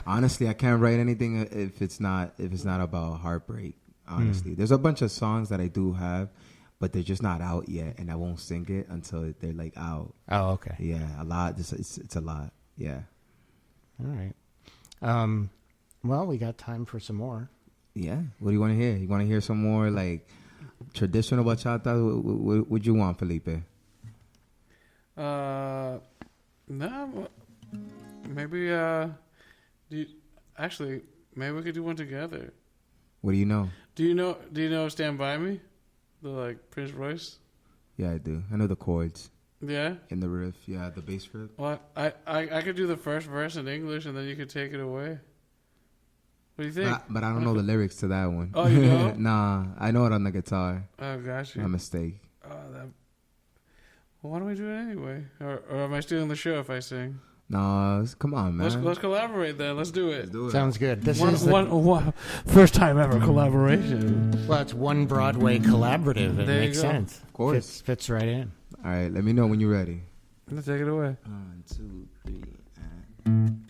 Honestly, I can't write anything if it's not about heartbreak. Honestly, there's a bunch of songs that I do have, but they're just not out yet, and I won't sing it until they're like out. Oh, okay. Yeah, a lot. It's a lot. Yeah. All right. Well, we got time for some more. Yeah. What do you want to hear? You want to hear some more like traditional bachata? What would you want, Felipe? No, maybe actually maybe we could do one together. What do you know? Do you know Stand By Me? The like Prince Royce? Yeah, I do. I know the chords Yeah? and the riff. Yeah, the bass riff. Well, I could do the first verse in English and then you could take it away. What do you think? But I don't know the lyrics to that one. Oh, you know? Nah, I know it on the guitar. Oh, gosh. My mistake. Well, why don't we do it anyway? Or am I stealing the show if I sing? No, come on, man. Let's collaborate then. Let's do it. Sounds good. This is first time ever collaboration. well, it's One Broadway collaborative. It There you makes go. sense. Of course. Fits right in. All right, let me know when you're ready. Let's take it away. 1, 2, 3, and...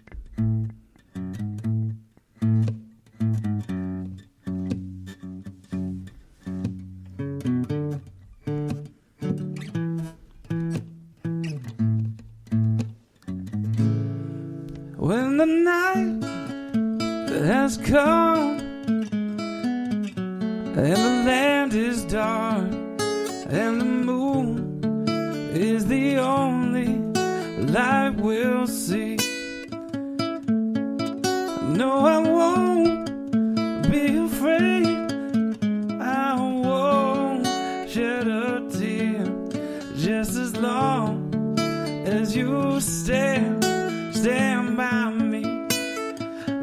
When the night has come and the land is dark and the moon is the only light we'll see. No, I won't be afraid. I won't shed a tear just as long as you stand by me.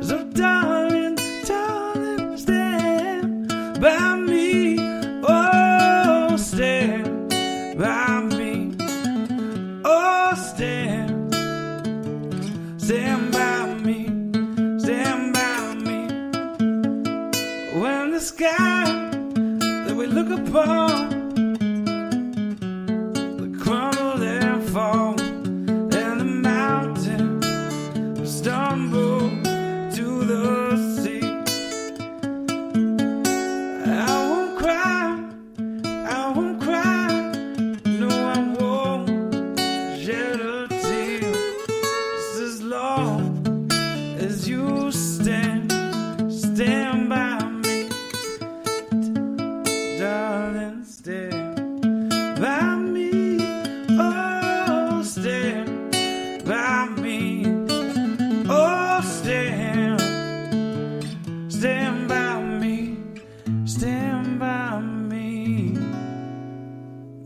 So darling, darling, stand by me. Oh, stand by me. Oh, stand by me. Stand by me. When the sky that we look upon will crumble and fall, stumble to the sea. I won't cry, I won't cry.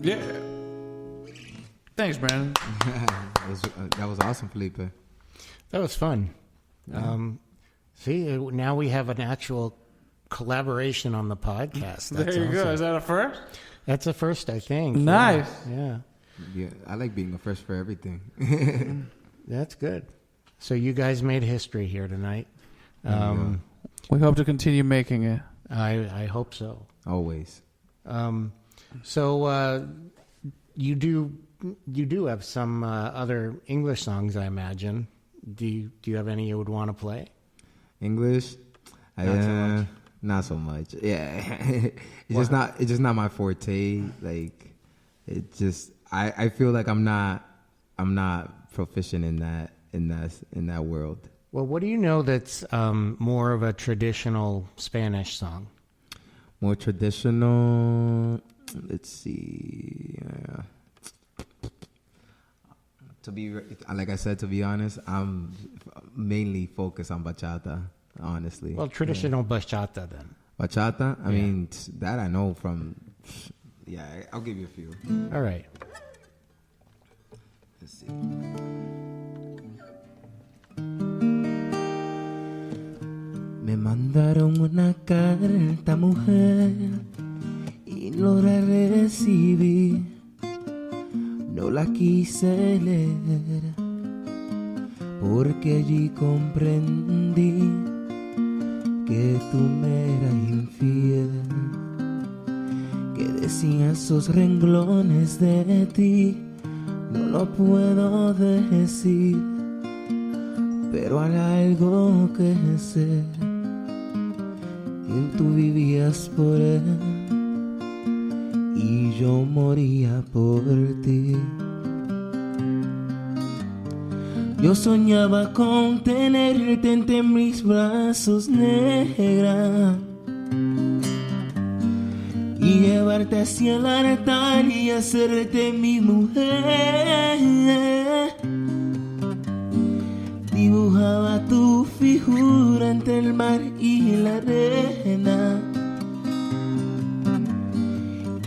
Yeah. Thanks, Brandon. That was awesome, Felipe. That was fun. See, now we have an actual collaboration on the podcast. There you go. Is that a first? That's a first, I think. Nice. Yeah. Yeah, I like being a first for everything. That's good. So you guys made history here tonight. We hope to continue making it. I hope so. Always. So you do have some other English songs, I imagine. Do you have any you would want to play? English? Not so much. Yeah. It's just not my forte. Like it just I feel like I'm not proficient in that world. Well, what do you know that's more of a traditional Spanish song? More traditional. Let's see. To be honest, I'm mainly focused on bachata. Honestly. Well, traditional bachata then. Bachata. I mean that I know from. Yeah, I'll give you a few. All right. Let's see. Me mandaron una carta, mujer, y no la recibí. No la quise leer, porque allí comprendí que tú me eras infiel. Que decían esos renglones de ti, no lo puedo decir, pero hay algo que sé, que tú vivías por él y yo moría por ti. Yo soñaba con tenerte entre mis brazos, negra, y llevarte hacia el altar y hacerte mi mujer. Dibujaba tu figura entre el mar y la arena,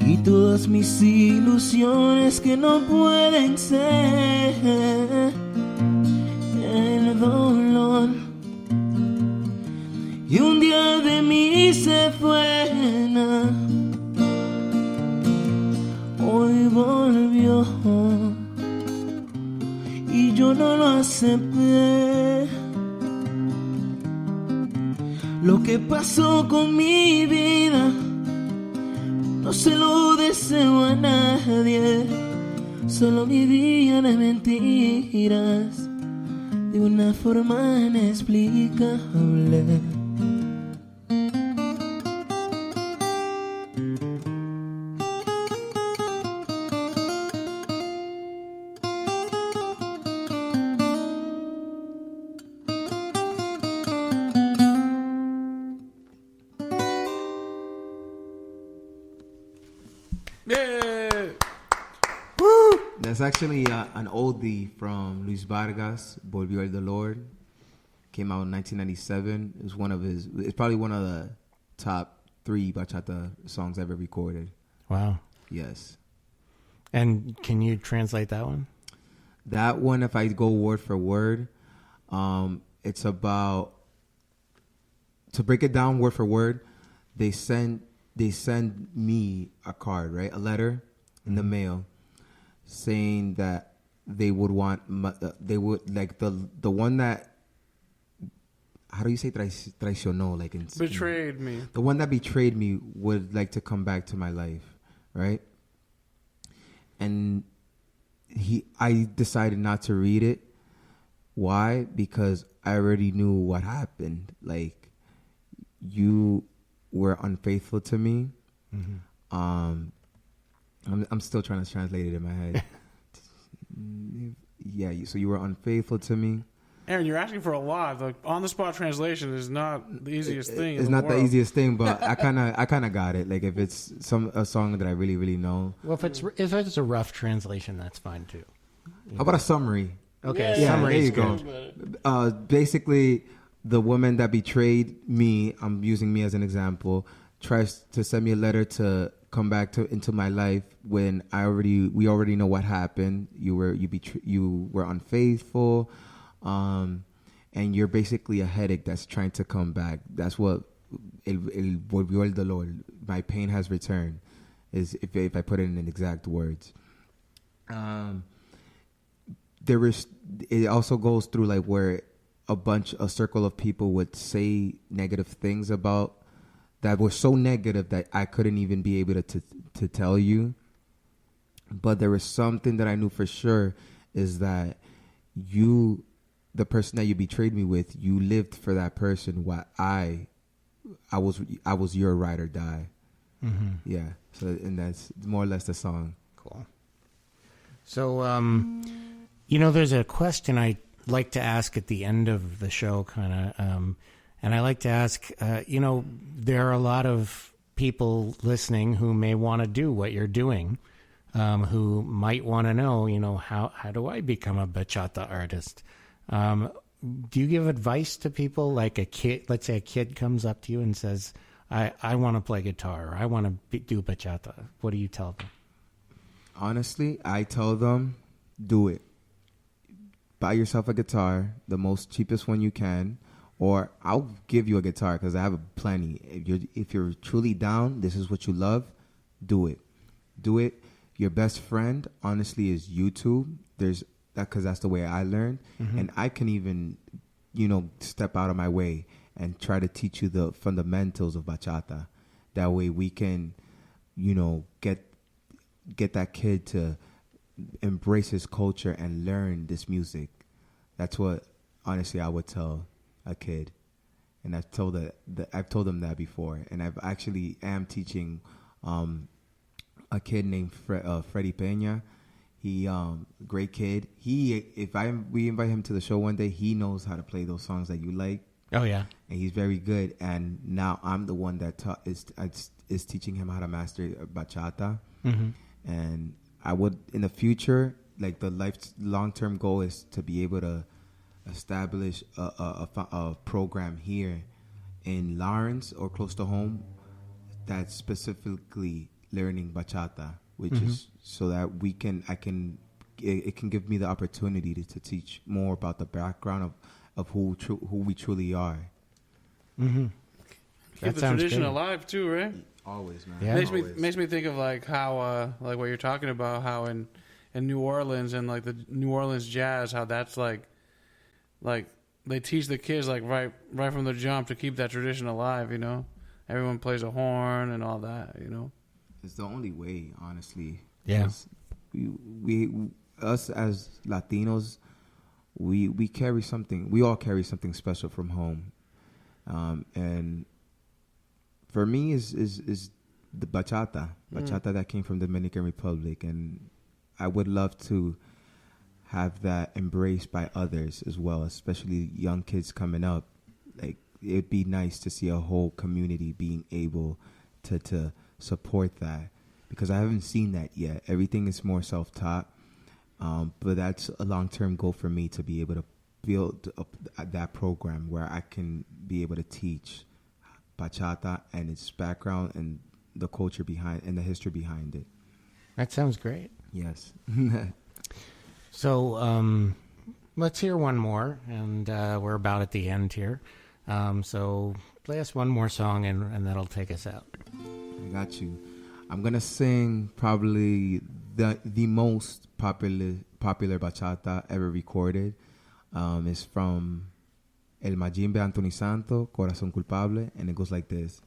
y todas mis ilusiones que no pueden ser. El dolor, y un día de mí se fue, hoy volvió y yo no lo acepté. Lo que pasó con mi vida no se lo deseo a nadie, solo vivía de mentiras de una forma inexplicable. That's actually an oldie from Luis Vargas, Volvió el Dolor. Came out in 1997. It's probably one of the top 3 bachata songs ever recorded. Wow. Yes. And can you translate that one? That one, if I go word for word, it's about, to break it down word for word, they send me a card, right? A letter in the mail saying that they would want, they would, like the one that, how do you say traicionó? Like betrayed me. The one that betrayed me would like to come back to my life, right? And I decided not to read it. Why? Because I already knew what happened. Like, you were unfaithful to me. Mm-hmm. I'm still trying to translate it in my head. Yeah, so you were unfaithful to me. Aaron, you're asking for a lot. The on-the-spot translation is not the easiest thing. It's not the easiest thing, but I kind of got it. Like, if it's a song that I really, really know. Well, if it's a rough translation, that's fine too. How about a summary? Okay, yeah, summary. There you go. Basically, the woman that betrayed me, I'm using me as an example, tries to send me a letter to come back into my life when we already know what happened. You were unfaithful, and you're basically a headache that's trying to come back. That's what el volvió el dolor. My pain has returned. Is if I put it in exact words. It also goes through like where a circle of people would say negative things about that were so negative that I couldn't even be able to tell you. But there was something that I knew for sure is that the person that you betrayed me with, you lived for that person. While I was your ride or die. Mm-hmm. Yeah. So, and that's more or less the song. Cool. So, there's a question I like to ask at the end of the show, kind of, and I like to ask, there are a lot of people listening who may want to do what you're doing, who might want to know, how do I become a bachata artist? Do you give advice to people like a kid? Let's say a kid comes up to you and says, I want to play guitar, or I want to do bachata. What do you tell them? Honestly, I tell them, do it. Buy yourself a guitar, the most cheapest one you can, or I'll give you a guitar because I have plenty. If you're truly down, this is what you love, do it. Do it. Your best friend, honestly, is YouTube. Because that's the way I learned. Mm-hmm. And I can even, step out of my way and try to teach you the fundamentals of bachata. That way we can, get that kid to embrace his culture and learn this music. That's what, honestly, I would tell a kid. And I've told them that before. And I've actually am teaching a kid named Freddie Peña. He great kid. We invite him to the show one day, he knows how to play those songs that you like. Oh yeah. And he's very good. And now I'm the one that is teaching him how to master bachata. Mm-hmm. And I would, in the future, like the long-term goal is to be able to establish a program here in Lawrence or close to home that's specifically learning bachata, which mm-hmm. is so that it can give me the opportunity to teach more about the background of who we truly are. Mm-hmm. Keep the tradition alive too, right? Always, man. Yeah. Makes me think of like how like what you're talking about, how in New Orleans and like the New Orleans jazz, how that's like they teach the kids like right from the jump to keep that tradition alive. Everyone plays a horn and all that. It's the only way, honestly. Yeah. We us as Latinos, we carry something. We all carry something special from home, and for me is the bachata that came from the Dominican Republic, and I would love to have that embraced by others as well, especially young kids coming up. Like, it'd be nice to see a whole community being able to support that, because I haven't seen that yet. Everything is more self-taught, but that's a long-term goal for me, to be able to build that program where I can be able to teach bachata and its background and the culture behind and the history behind it. That sounds great. Yes. So let's hear one more, and we're about at the end here. So play us one more song, and that'll take us out. I got you. I'm gonna sing probably the most popular bachata ever recorded. It's from El Majimbe Anthony Santos, Corazón Culpable, and it goes like this.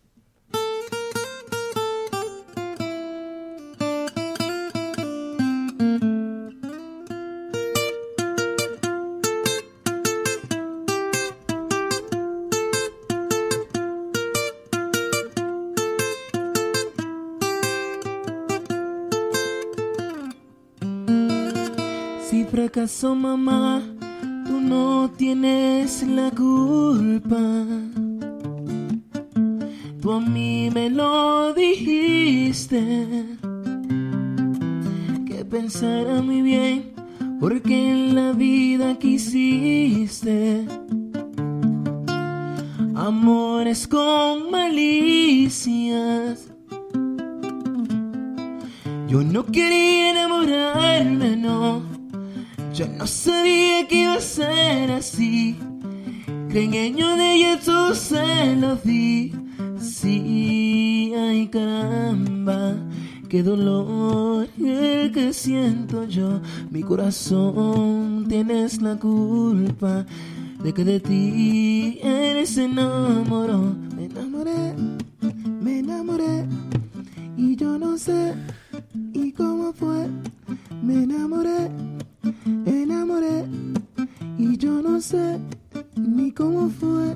Si fracasó mamá, tú no tienes la culpa. Tú a mí me lo dijiste, que pensara muy bien, porque en la vida quisiste amores con malicia. Yo no quería enamorarme, no. Yo no sabía que iba a ser así. Creñeño de ella todo se lo di. Sí, ay caramba, qué dolor el que siento yo. Mi corazón, tienes la culpa de que de ti él se enamoró. Me enamoré, y yo no sé y cómo fue. Me enamoré, y yo no sé ni cómo fue.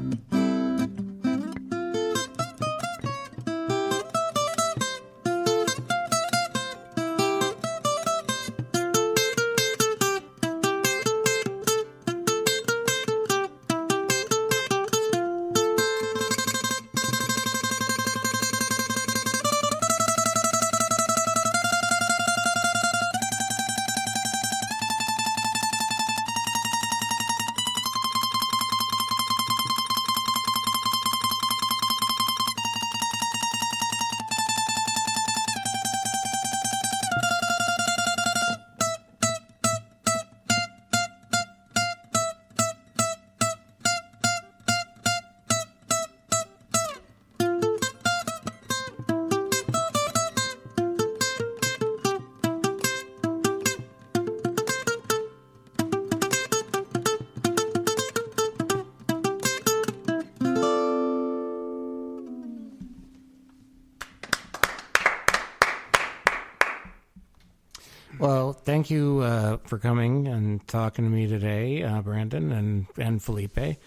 Well, thank you for coming and talking to me today, Brandon and Felipe.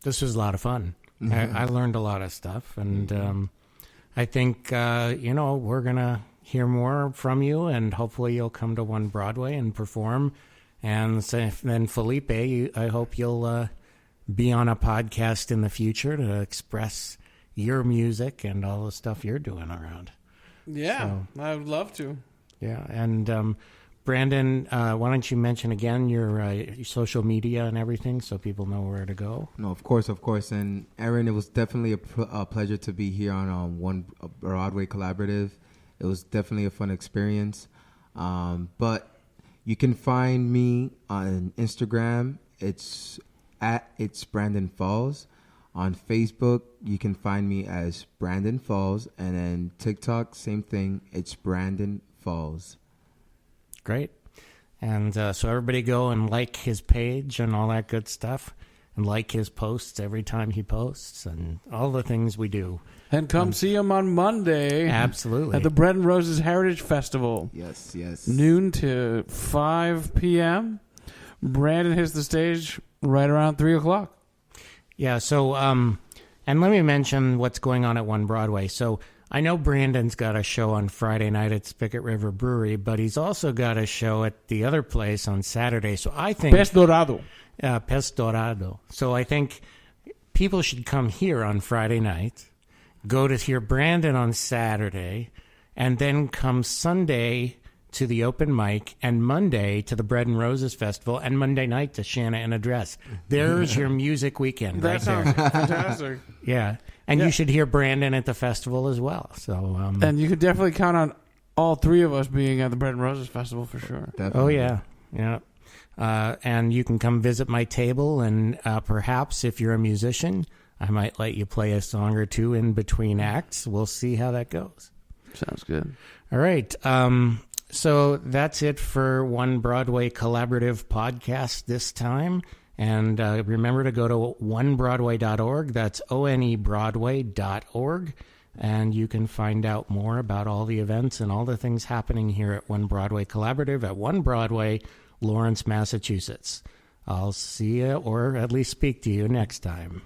This was a lot of fun. Mm-hmm. I learned a lot of stuff, and I think, we're going to hear more from you, and hopefully you'll come to One Broadway and perform. And then, Felipe, I hope you'll be on a podcast in the future to express your music and all the stuff you're doing around. Yeah, so, I would love to. Yeah, and Brandon, why don't you mention again your social media and everything so people know where to go? No, of course. And Aaron, it was definitely a pleasure to be here on One Broadway Collaborative. It was definitely a fun experience. But you can find me on Instagram. It's Brandon Falls. On Facebook, you can find me as Brandon Falls. And then TikTok, same thing. It's Brandon Falls. Great. And so everybody go and like his page and all that good stuff, and like his posts every time he posts, and all the things we do. And come see him on Monday. Absolutely. At the Bread and Roses Heritage Festival. Yes. Noon to 5 p.m. Brandon hits the stage right around 3 o'clock. Yeah, so, and let me mention what's going on at One Broadway. So, I know Brandon's got a show on Friday night at Spigot River Brewery, but he's also got a show at the other place on Saturday. So I think... Pez Dorado. Pez Dorado. So I think people should come here on Friday night, go to hear Brandon on Saturday, and then come Sunday to the open mic, and Monday to the Bread and Roses Festival, and Monday night to Shanna in a Dress. There's your music weekend that sounds fantastic. Yeah. And you should hear Brandon at the festival as well. So, and you could definitely count on all three of us being at the Bread and Roses Festival for sure. Definitely. Oh, yeah. And you can come visit my table, and perhaps if you're a musician, I might let you play a song or two in between acts. We'll see how that goes. Sounds good. All right. So that's it for One Broadway Collaborative podcast this time. And remember to go to onebroadway.org. That's onebroadway.org. And you can find out more about all the events and all the things happening here at One Broadway Collaborative at One Broadway, Lawrence, Massachusetts. I'll see you, or at least speak to you next time.